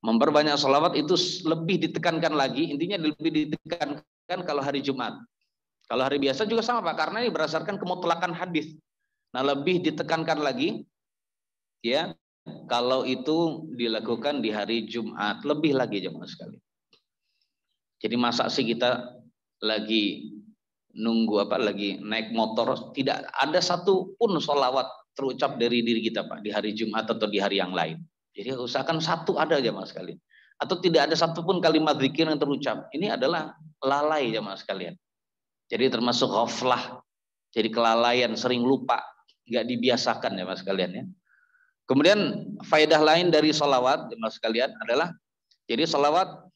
memperbanyak sholawat itu lebih ditekankan lagi. Intinya lebih ditekankan kalau hari Jumat. Kalau hari biasa juga sama Pak. Karena ini berdasarkan kemutlakan hadis. Nah lebih ditekankan lagi ya kalau itu dilakukan di hari Jumat lebih lagi ya mas sekalian. Jadi masa sih kita lagi nunggu lagi naik motor tidak ada satu pun sholawat terucap dari diri kita Pak di hari Jumat atau di hari yang lain. Jadi usahakan satu ada aja mas sekalian. Atau tidak ada satupun kalimat zikir yang terucap. Ini adalah lalai ya mas sekalian. Jadi termasuk ghaflah. Jadi kelalaian, sering lupa, nggak dibiasakan ya mas sekalian ya. Kemudian faedah lain dari sholawat ya mas sekalian adalah jadi sholawat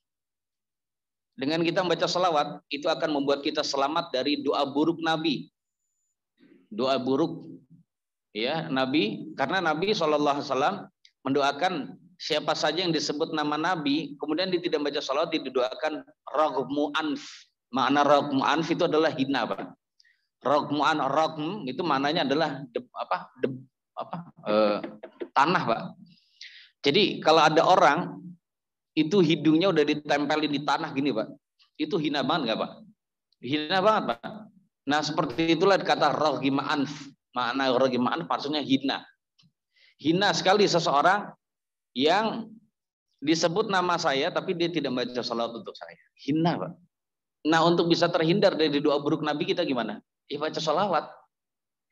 dengan kita membaca salawat itu akan membuat kita selamat dari doa buruk Nabi. Doa buruk ya Nabi karena Nabi SAW mendoakan siapa saja yang disebut nama Nabi kemudian dia tidak membaca salawat didoakan ragmu anf. Makna ragmu anf itu adalah hina Pak. Ragm itu maknanya adalah tanah Pak. Jadi kalau ada orang itu hidungnya udah ditempelin di tanah gini Pak. Itu hina banget nggak Pak? Hina banget Pak. Nah seperti itulah kata raghima anf. Makna raghima anf maksudnya hina. Hina sekali seseorang yang disebut nama saya tapi dia tidak baca salawat untuk saya. Hina Pak. Nah untuk bisa terhindar dari doa buruk Nabi kita gimana? Ya baca salawat.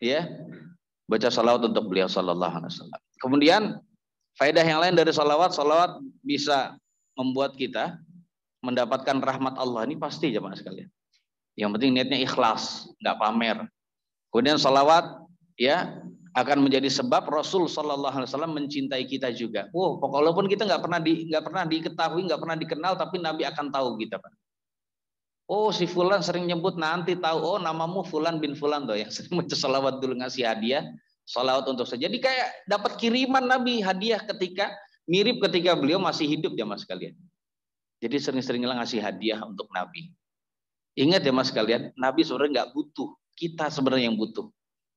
ya, baca salawat untuk beliau sallallahu alaihi wasallam. Kemudian faedah yang lain dari salawat bisa membuat kita mendapatkan rahmat Allah. Ini pasti jemaah sekalian. Yang penting niatnya ikhlas, nggak pamer. Kemudian salawat ya akan menjadi sebab Rasul sallallahu alaihi wasallam mencintai kita juga. Walaupun kita nggak pernah diketahui, nggak pernah dikenal, tapi Nabi akan tahu kita, Pak. Si Fulan sering nyebut, nanti tahu, namamu Fulan bin Fulan tuh yang sering baca salawat dulu, ngasih hadiah salawat untuk saya. Jadi kayak dapat kiriman Nabi hadiah mirip ketika beliau masih hidup ya mas sekalian. Jadi sering-seringlah ngasih hadiah untuk Nabi. Ingat ya mas sekalian, Nabi sebenarnya nggak butuh, kita sebenarnya yang butuh.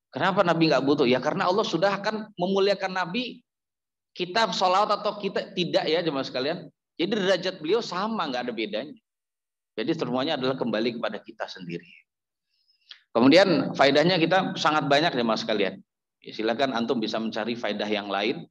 Kenapa Nabi nggak butuh? Ya karena Allah sudah akan memuliakan Nabi, kita salawat atau kita tidak ya jemaah sekalian. Jadi derajat beliau sama, nggak ada bedanya. Jadi semuanya adalah kembali kepada kita sendiri. Kemudian faedahnya kita sangat banyak ya mas sekalian. Ya, silakan antum bisa mencari faedah yang lain.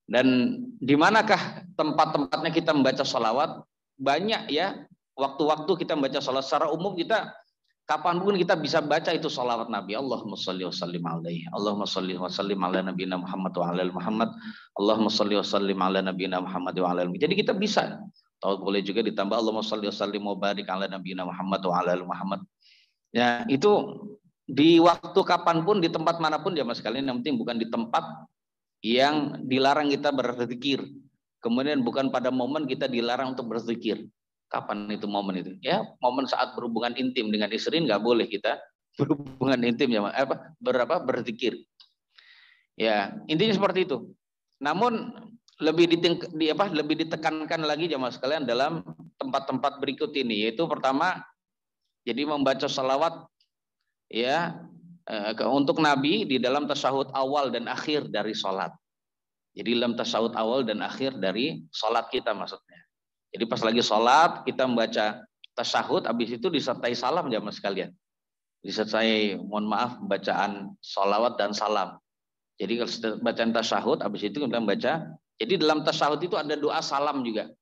Dan di manakah tempat-tempatnya kita membaca salawat? Banyak ya. Waktu-waktu kita membaca salawat secara umum, kita kapanpun kita bisa baca itu salawat Nabi. Allahumma sholli wa sallim alaihi. Allahumma sholli wa sallim ala nabiyina Muhammad wa ala Muhammad. Allahumma sholli wa sallim ala nabiyina Muhammad wa ala. Jadi kita bisa. Tahu boleh juga ditambah Allahumma sholli wa sallim wa barik ala nabiyina Muhammad wa ala Muhammad. Ya, itu di waktu kapanpun, di tempat manapun ya mas kalian, yang penting bukan di tempat yang dilarang kita berzikir. Kemudian bukan pada momen kita dilarang untuk berzikir. Kapan itu momen itu? Ya, momen saat berhubungan intim dengan istri nggak boleh kita berhubungan intim ya, berzikir. Ya, intinya seperti itu. Namun lebih ditekankan lagi jemaah sekalian dalam tempat-tempat berikut ini, yaitu pertama, jadi membaca salawat ya untuk Nabi di dalam tasyahud awal dan akhir dari sholat. Jadi dalam tasyahud awal dan akhir dari sholat kita maksudnya. Jadi pas lagi sholat kita membaca tasyahud, habis itu disertai salam jemaah sekalian. Disertai, mohon maaf, bacaan salawat dan salam. Jadi kalau bacaan tasyahud, habis itu kita membaca. Jadi dalam tasyahud itu ada doa salam juga.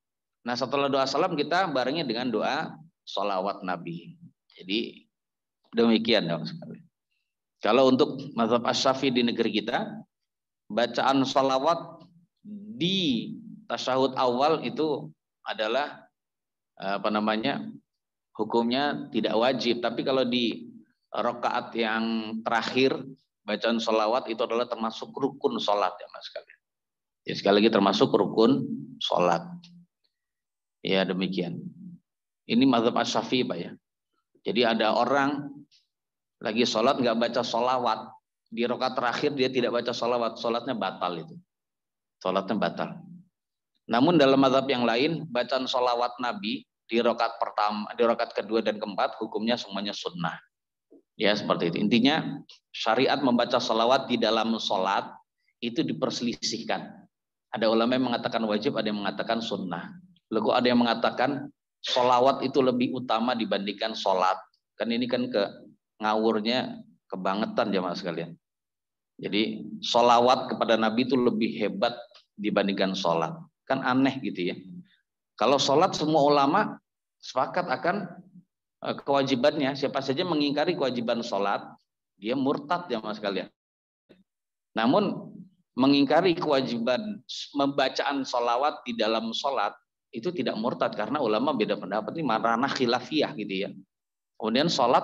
Nah setelah doa salam kita barengnya dengan doa salawat Nabi. Jadi demikian ya sekali. Kalau untuk mazhab Asy-Syafi'i di negeri kita, bacaan salawat di tasyahud awal itu adalah hukumnya tidak wajib. Tapi kalau di rakaat yang terakhir bacaan salawat itu adalah termasuk rukun salat ya mas sekalian. Ya, sekali lagi termasuk rukun sholat. Ya demikian. Ini mazhab Asy-Syafi'i Pak ya. Jadi ada orang lagi sholat nggak baca sholawat. Di rakaat terakhir dia tidak baca sholawat. Sholatnya batal itu. Sholatnya batal. Namun dalam mazhab yang lain, bacaan sholawat Nabi di rakaat pertama, di rakaat kedua dan keempat, hukumnya semuanya sunnah. Ya seperti itu. Intinya syariat membaca sholawat di dalam sholat itu diperselisihkan. Ada ulama yang mengatakan wajib, ada yang mengatakan sunnah. Lalu ada yang mengatakan sholawat itu lebih utama dibandingkan sholat. Kan ini kan ngawurnya kebangetan jemaah sekalian. Jadi sholawat kepada Nabi itu lebih hebat dibandingkan sholat. Kan aneh gitu ya. Kalau sholat semua ulama sepakat akan kewajibannya. Siapa saja mengingkari kewajiban sholat, dia murtad jemaah sekalian. Namun mengingkari kewajiban membacaan sholawat di dalam sholat itu tidak murtad karena ulama beda pendapat, ini ranah khilafiyah gitu ya. Kemudian sholat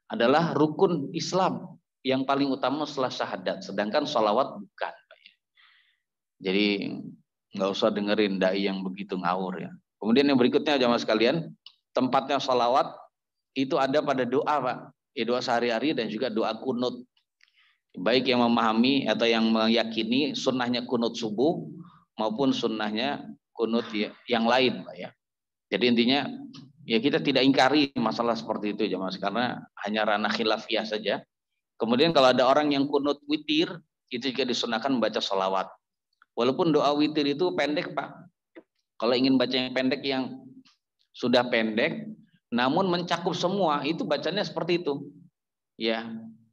adalah rukun Islam yang paling utama setelah syahadat, sedangkan sholawat bukan. Jadi nggak usah dengerin dai yang begitu ngawur ya. Kemudian yang berikutnya jamaah sekalian, tempatnya sholawat itu ada pada doa Pak, doa sehari-hari dan juga doa kunut. Baik yang memahami atau yang meyakini sunnahnya kunut subuh maupun sunnahnya kunut yang lain Pak ya. Jadi intinya ya kita tidak ingkari masalah seperti itu jemaah, karena hanya ranah khilafiyah saja. Kemudian kalau ada orang yang kunut witir, itu juga disunahkan membaca sholawat. Walaupun doa witir itu pendek Pak. Kalau ingin baca yang pendek, yang sudah pendek namun mencakup semua, itu bacanya seperti itu. Ya.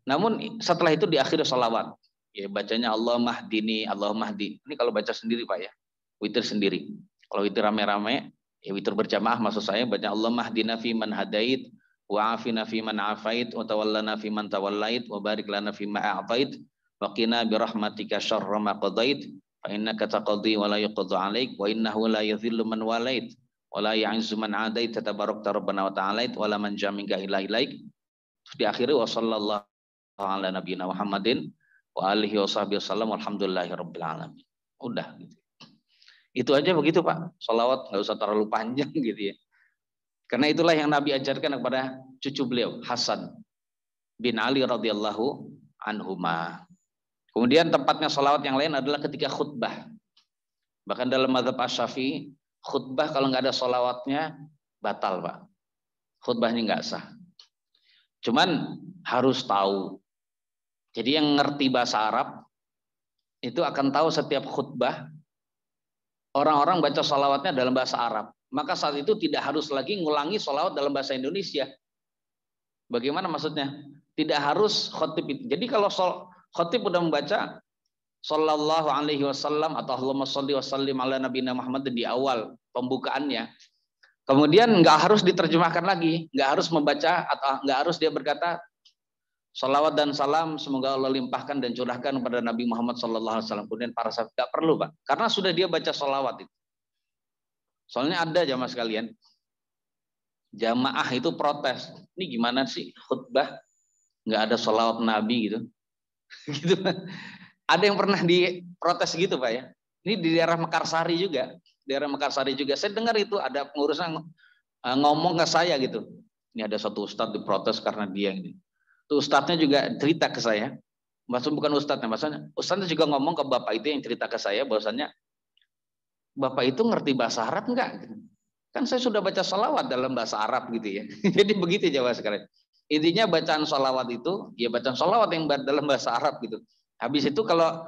Namun setelah itu di akhir sholawat, ya bacanya Allah mahdini, Allah mahdi. Ini kalau baca sendiri Pak ya, witir sendiri. Kalau witir rame-rame, ya witir berjamaah maksud saya, baca Allah mahdina fi man hadait, wa afina fiman afait wa tawallana fiman tawallait wa barik lana fima a'tait wa qina bi rahmatika syarra ma qadait fa innaka taqdi wa la yuqda 'alaik wa innahu la yadhillu man walait wa la ya'izzu man 'adait tabarakta rabbana wa ta'alait wa la manja minka illa ilaik. Terus di akhir wa sallallahu ala nabiyina Muhammadin wa alihi wa sahbihi wasallam walhamdulillahi rabbil alamin. Udah gitu. Itu aja begitu Pak. Sholawat nggak usah terlalu panjang gitu ya. Karena itulah yang Nabi ajarkan kepada cucu beliau Hasan bin Ali radhiyallahu anhuma. Kemudian tempatnya sholawat yang lain adalah ketika khutbah. Bahkan dalam mazhab Asy-Syafi'i khutbah kalau nggak ada sholawatnya batal Pak. Khutbahnya nggak sah. Cuman harus tahu. Jadi yang ngerti bahasa Arab itu akan tahu setiap khutbah orang-orang baca sholawatnya dalam bahasa Arab. Maka saat itu tidak harus lagi ngulangi sholawat dalam bahasa Indonesia. Bagaimana maksudnya? Tidak harus khotib itu. Jadi kalau khotib udah membaca sallallahu alaihi wasallam atau Allahumma sholli wa sallim ala nabiyina Muhammad di awal pembukaannya. Kemudian nggak harus diterjemahkan lagi, nggak harus membaca atau nggak harus dia berkata sholawat dan salam semoga Allah limpahkan dan curahkan kepada Nabi Muhammad sallallahu alaihi wasallam. Kemudian para sahabat nggak perlu Pak, karena sudah dia baca sholawat itu. Soalnya ada jamaah sekalian, jamaah itu protes, ini gimana sih khutbah nggak ada sholawat Nabi gitu, gitu. Ada yang pernah diprotes gitu Pak ya. Ini di daerah Mekarsari juga, Saya dengar itu ada pengurusan ngomong ke saya gitu. Ini ada satu ustadz diprotes karena dia ini. Tuh ustadznya juga cerita ke saya, maksudnya bukan ustadznya, ustadznya juga ngomong ke bapak itu yang cerita ke saya bahwasannya bapak itu ngerti bahasa Arab enggak? Kan saya sudah baca sholawat dalam bahasa Arab gitu ya. Jadi begitu jawab sekalian. Intinya bacaan sholawat itu ya bacaan sholawat yang dalam bahasa Arab gitu. Habis itu kalau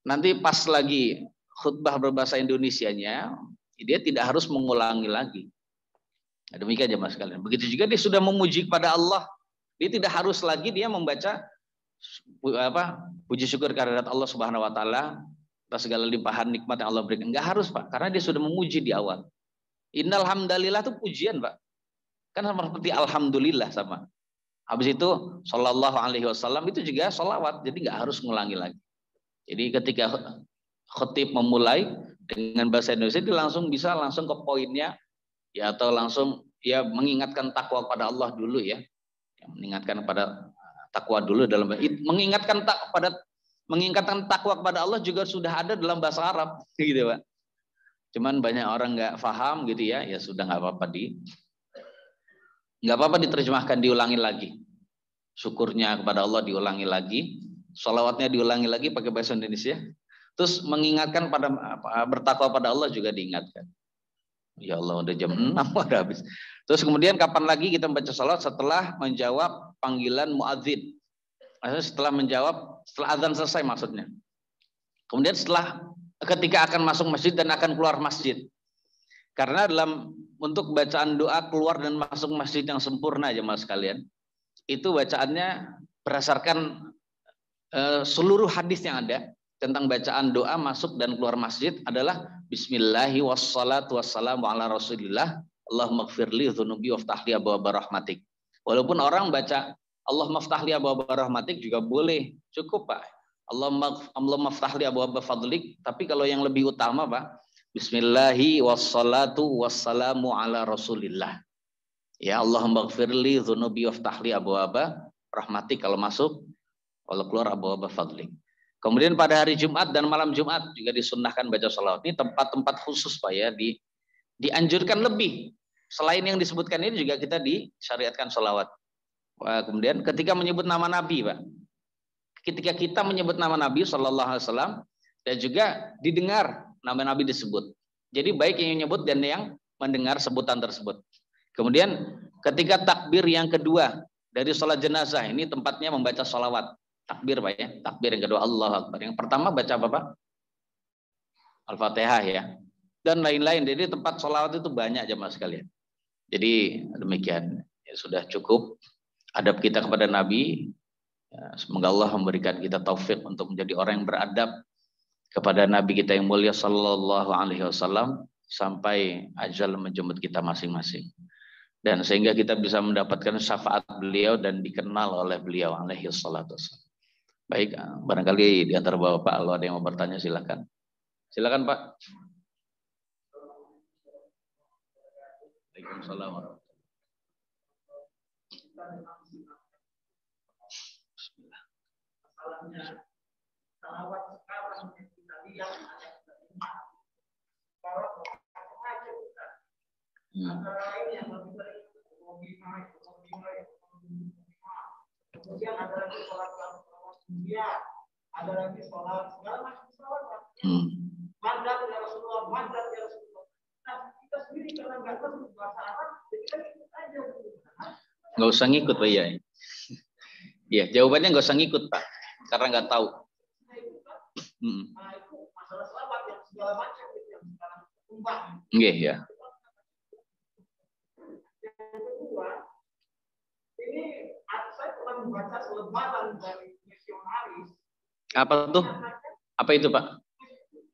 nanti pas lagi khutbah berbahasa Indonesianya, dia tidak harus mengulangi lagi. Nah, demikian jemaah sekalian. Begitu juga dia sudah memuji kepada Allah, dia tidak harus lagi dia membaca puji syukur kehadirat Allah Subhanahu wa taala atas segala limpahan nikmat yang Allah berikan. Enggak harus Pak, karena dia sudah memuji di awal. Innal hamdalillah itu pujian Pak. Kan sama seperti alhamdulillah sama. Habis itu sallallahu alaihi wasallam itu juga sholawat, jadi enggak harus ngulangi lagi. Jadi ketika khatib memulai dengan bahasa Indonesia dia langsung ke poinnya ya, atau langsung ya mengingatkan takwa pada Allah dulu ya. Mengingatkan pada takwa dulu dalam mengingatkan takwa kepada Allah juga sudah ada dalam bahasa Arab gitu Pak. Cuman banyak orang nggak paham gitu ya, ya sudah nggak apa-apa diterjemahkan, diulangi lagi. Syukurnya kepada Allah diulangi lagi, sholawatnya diulangi lagi pakai bahasa Indonesia. Terus mengingatkan bertakwa pada Allah juga diingatkan. Ya Allah udah jam 6 udah habis. Terus kemudian kapan lagi kita membaca sholawat? Setelah menjawab panggilan muadzin. Setelah azan selesai maksudnya. Kemudian ketika akan masuk masjid dan akan keluar masjid. Karena untuk bacaan doa keluar dan masuk masjid yang sempurna jemaah sekalian, itu bacaannya berdasarkan seluruh hadis yang ada tentang bacaan doa masuk dan keluar masjid adalah bismillahi wassalatu wassalamu ala rasulillah Allahumma gfirli dzunubi waftahli abwaaba rahmatik. Walaupun orang baca Allahumma ftahli abwaaba rahmatik juga boleh, cukup Pak. Allahumma ftahli abwaaba fadlik, tapi kalau yang lebih utama Pak, bismillahi wassalatu wassalamu ala rasulillah. Ya Allahumma gfirli dzunubi waftahli abwaaba rahmatik kalau masuk, kalau keluar abwaaba fadlik. Kemudian pada hari Jumat dan malam Jumat juga disunnahkan baca sholawat. Ini tempat-tempat khusus Pak ya, dianjurkan lebih. Selain yang disebutkan ini juga kita disyariatkan sholawat. Kemudian ketika menyebut nama Nabi Pak, ketika kita menyebut nama Nabi Sallallahu Alaihi Wasallam dan juga didengar nama Nabi disebut. Jadi baik yang menyebut dan yang mendengar sebutan tersebut. Kemudian ketika takbir yang kedua dari sholat jenazah, ini tempatnya membaca sholawat. Takbir Pak ya, takbir yang kedua Allahu Akbar. Yang pertama baca apa Pak? Al-Fatihah ya. Dan lain-lain. Jadi tempat sholawat itu banyak jemaah sekalian. Jadi demikian. Ya, sudah cukup adab kita kepada Nabi. Ya, semoga Allah memberikan kita taufik untuk menjadi orang yang beradab kepada Nabi kita yang mulia Sallallahu Alaihi Wasallam sampai ajal menjemput kita masing-masing. dan sehingga kita bisa mendapatkan syafaat beliau dan dikenal oleh beliau alaihi salatu wassalam. Baik, barangkali di antara Bapak kalau ada yang mau bertanya silakan. Silakan Pak. Waalaikumsalam. Kemudian ada lagi sholat dia, ada lagi sholat segala macam sholat. Mandat ya Rasulullah, mandat ya Rasulullah. Nah, kita sendiri karena nggak tahu bahasa Arab, jadi kan ikut aja. Nggak usah ngikut Pak ya. Iya, jawabannya nggak usah ngikut Pak, karena nggak tahu. Nah, itu masalah sholat yang segala macam yang sekarang berubah. Iya, ya. Ini saya pernah membaca selebaran dari misionaris. Apa tuh? Apa itu Pak?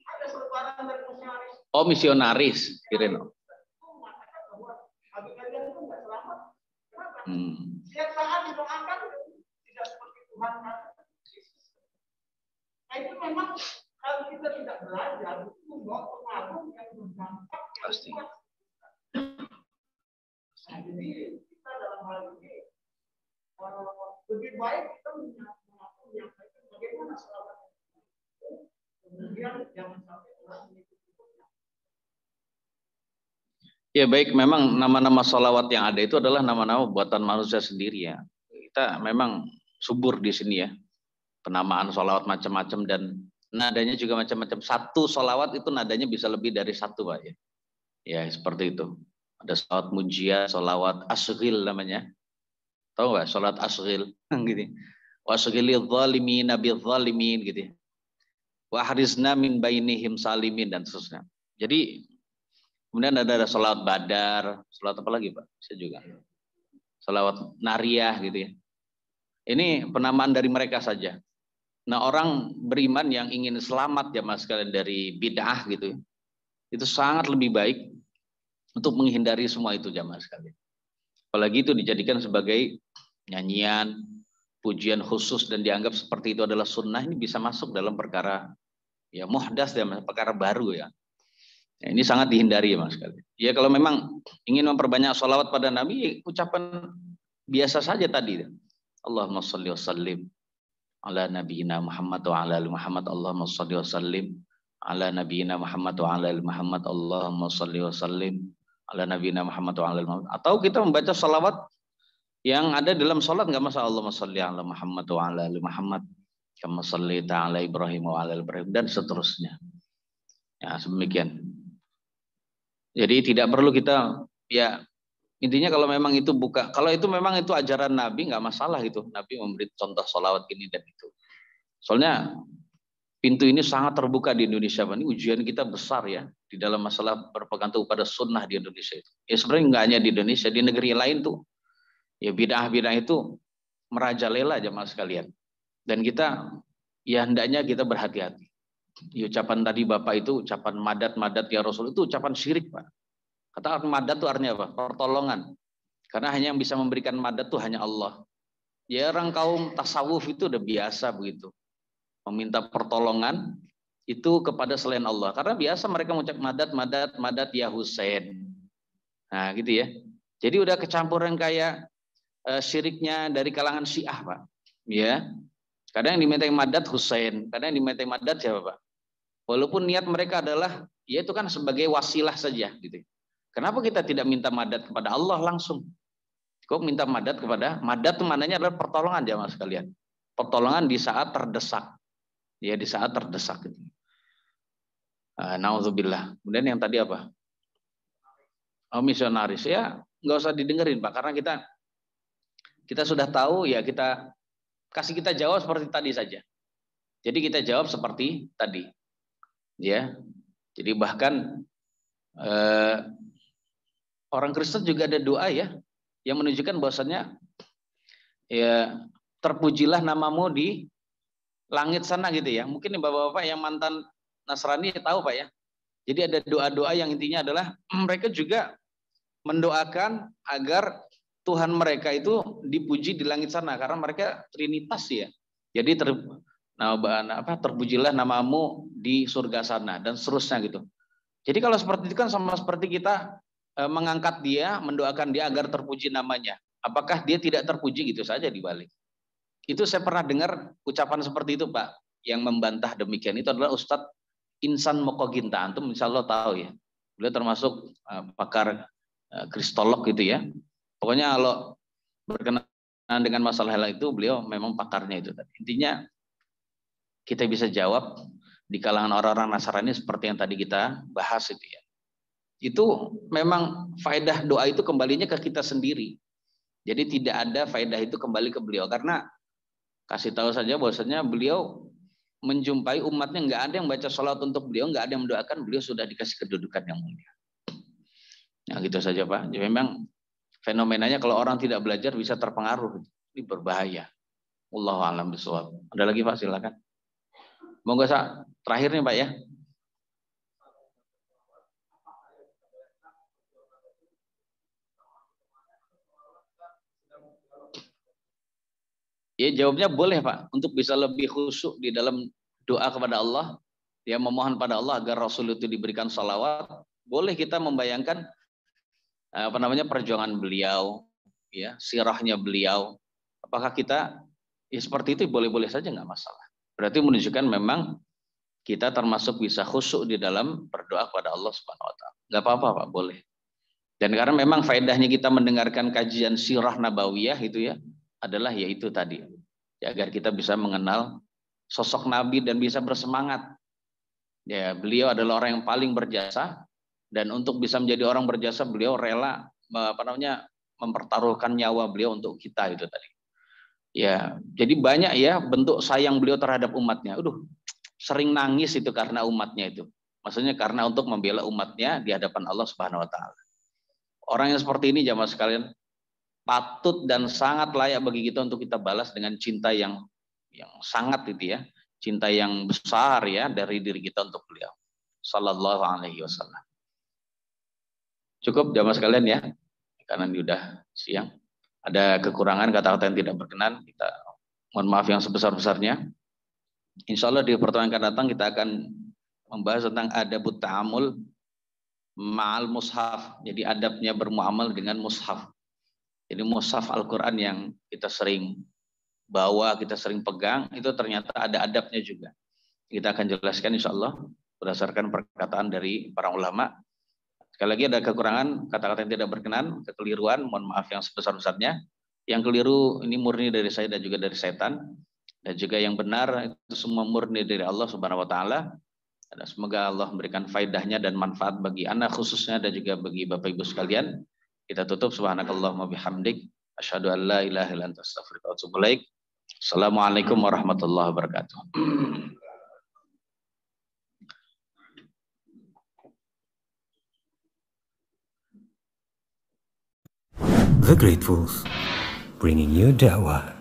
Ada selebaran dari misionaris. Oh misionaris, kirain. Bagi kalian itu nggak selamat. Kenapa? Setiap saat didoakan tidak seperti Tuhan. Nah itu memang kalau kita tidak belajar itu membawa pengaruh yang berdampak. Pasti. Nah, jadi kita dalam hal ini lebih baik kita menyampaikan bagaimana selawat. Kemudian jangan sampai orang mengikuti. Ya baik, memang nama-nama sholawat yang ada itu adalah nama-nama buatan manusia sendiri ya. Kita memang subur di sini ya. Penamaan sholawat macam-macam dan nadanya juga macam-macam. Satu sholawat itu nadanya bisa lebih dari satu Pak ya. Ya seperti itu. Ada sholawat munjiah, sholawat asghil namanya. Tahu nggak sholat asghil gitu. Wa asghilil zalimin bil zalimin gitu. Wa harizna min bainihim salimin dan seterusnya. Jadi kemudian ada sholat badar, sholat apa lagi Pak? Saya juga. Sholawat nariyah gitu ya. Ini penamaan dari mereka saja. Nah orang beriman yang ingin selamat ya mas sekalian dari bid'ah gitu, itu sangat lebih baik untuk menghindari semua itu jamaah sekalian. Apalagi itu dijadikan sebagai nyanyian, pujian khusus dan dianggap seperti itu adalah sunnah, ini bisa masuk dalam perkara ya muhdas ya, perkara baru ya. Ya ini sangat dihindari ya mas sekalian. Ya kalau memang ingin memperbanyak sholawat pada Nabi, ucapan biasa saja tadi. Allahumma sholli wa sallim ala nabiyina Muhammad wa ala ali Muhammad. Allahumma sholli wa sallim ala nabiyina Muhammad wa ala ali Muhammad. Allahumma sholli wa sallim ala nabiyina Muhammad wa ala ali Muhammad. Atau kita membaca sholawat yang ada dalam sholat nggak masalah. Allahumma sholli ala Muhammad wa ala ali Muhammad kama shallaita ala Ibrahim wa ala ali Ibrahim dan seterusnya. Ya, demikian. Jadi tidak perlu kita ya intinya kalau memang itu kalau itu memang itu ajaran Nabi nggak masalah itu. Nabi memberi contoh sholawat gini dan itu. Soalnya pintu ini sangat terbuka di Indonesia. Ini ujian kita besar ya di dalam masalah berpegang teguh pada sunnah di Indonesia itu. Ya sebenarnya nggak hanya di Indonesia, di negeri lain tuh. Ya bid'ah-bid'ah itu merajalela jemaah sekalian. Dan kita ya hendaknya kita berhati-hati. Ya, ucapan tadi Bapak itu ucapan madat ya Rasul itu ucapan syirik Pak. Kata madat itu artinya apa? Pertolongan. Karena hanya yang bisa memberikan madat itu hanya Allah. Ya orang kaum tasawuf itu udah biasa begitu. Meminta pertolongan itu kepada selain Allah. Karena biasa mereka mengucap madat ya Husain. Nah gitu ya. Jadi udah kecampuran kayak syiriknya dari kalangan Syiah Pak. Ya. Kadang yang dimintai madat Husain, kadang yang dimintai madat siapa Pak? Walaupun niat mereka adalah ya itu kan sebagai wasilah saja gitu. Kenapa kita tidak minta madat kepada Allah langsung? Kok minta madat kepada madat itu maknanya adalah pertolongan jamaah sekalian. Pertolongan di saat terdesak. Ya di saat terdesak gitu. Nauzubillah. Kemudian yang tadi apa? Oh misionaris ya nggak usah didengerin Pak karena kita sudah tahu ya kita kasih kita jawab seperti tadi saja. Jadi kita jawab seperti tadi. Ya. Jadi bahkan orang Kristen juga ada doa ya yang menunjukkan bahwasannya ya terpujilah namamu di langit sana gitu ya. Mungkin bapak-bapak yang mantan Nasrani tahu Pak ya. Jadi ada doa-doa yang intinya adalah mereka juga mendoakan agar Tuhan mereka itu dipuji di langit sana karena mereka trinitas ya. Jadi terpujilah namamu di surga sana dan seterusnya gitu. Jadi kalau seperti itu kan sama seperti kita mengangkat dia, mendoakan dia agar terpuji namanya. Apakah dia tidak terpuji gitu saja dibalik? Itu saya pernah dengar ucapan seperti itu Pak. Yang membantah demikian itu adalah Ustadz Insan Mokoginta. Antum insya Allah tahu ya. Beliau termasuk pakar kristolog gitu ya. Pokoknya kalau berkenaan dengan masalah hal itu beliau memang pakarnya itu. Intinya kita bisa jawab di kalangan orang-orang Nasrani seperti yang tadi kita bahas itu ya. Itu memang faedah doa itu kembalinya ke kita sendiri. Jadi tidak ada faedah itu kembali ke beliau karena kasih tahu saja bahwasanya beliau menjumpai umatnya nggak ada yang baca sholat untuk beliau, nggak ada yang mendoakan, beliau sudah dikasih kedudukan yang mulia. Nah gitu saja Pak. Jadi memang fenomenanya kalau orang tidak belajar bisa terpengaruh, ini berbahaya. Wallahu a'lam bishawab. Ada lagi Pak, silakan. Monggo terakhir nih Pak ya. Ya jawabnya boleh Pak, untuk bisa lebih khusyuk di dalam doa kepada Allah, ya memohon pada Allah agar Rasul itu diberikan salawat, boleh kita membayangkan perjuangan beliau, ya sirahnya beliau. Apakah kita ya seperti itu boleh-boleh saja nggak masalah. Berarti menunjukkan memang kita termasuk bisa khusyuk di dalam berdoa kepada Allah Subhanahu Wa Taala. Nggak apa-apa Pak, boleh. Dan karena memang faedahnya kita mendengarkan kajian sirah nabawiyah itu ya, adalah yaitu tadi ya, agar kita bisa mengenal sosok Nabi dan bisa bersemangat. Ya, beliau adalah orang yang paling berjasa dan untuk bisa menjadi orang berjasa beliau rela mempertaruhkan nyawa beliau untuk kita itu tadi. Ya, jadi banyak ya bentuk sayang beliau terhadap umatnya. Sering nangis itu karena umatnya itu. Maksudnya karena untuk membela umatnya di hadapan Allah Subhanahu Wa Taala. Orang yang seperti ini jamaah sekalian patut dan sangat layak bagi kita untuk kita balas dengan cinta yang sangat itu ya, cinta yang besar ya dari diri kita untuk beliau sallallahu alaihi wasallam. Cukup jamaah sekalian ya, karena ini udah siang. Ada kekurangan kata-kata yang tidak berkenan, kita mohon maaf yang sebesar-besarnya. Insya Allah di pertemuan akan datang kita akan membahas tentang adabut ta'amul ma'al mushaf. Jadi adabnya bermuamal dengan mushaf. Jadi mushaf Al-Quran yang kita sering bawa, kita sering pegang, itu ternyata ada adabnya juga. Kita akan jelaskan insya Allah berdasarkan perkataan dari para ulama. Sekali lagi ada kekurangan, kata-kata yang tidak berkenan, kekeliruan, mohon maaf yang sebesar-besarnya. Yang keliru ini murni dari saya dan juga dari setan. Dan juga yang benar itu semua murni dari Allah Subhanahu Wa Taala. Dan semoga Allah memberikan faedahnya dan manfaat bagi anak khususnya dan juga bagi Bapak Ibu sekalian. Kita tutup subhanakallahumma bihamdik asyhadu an la ilaha illa anta astaghfiruka wa atubu ilaik. Assalamualaikum warahmatullahi wabarakatuh. The Gratefuls, bringing you da'wah.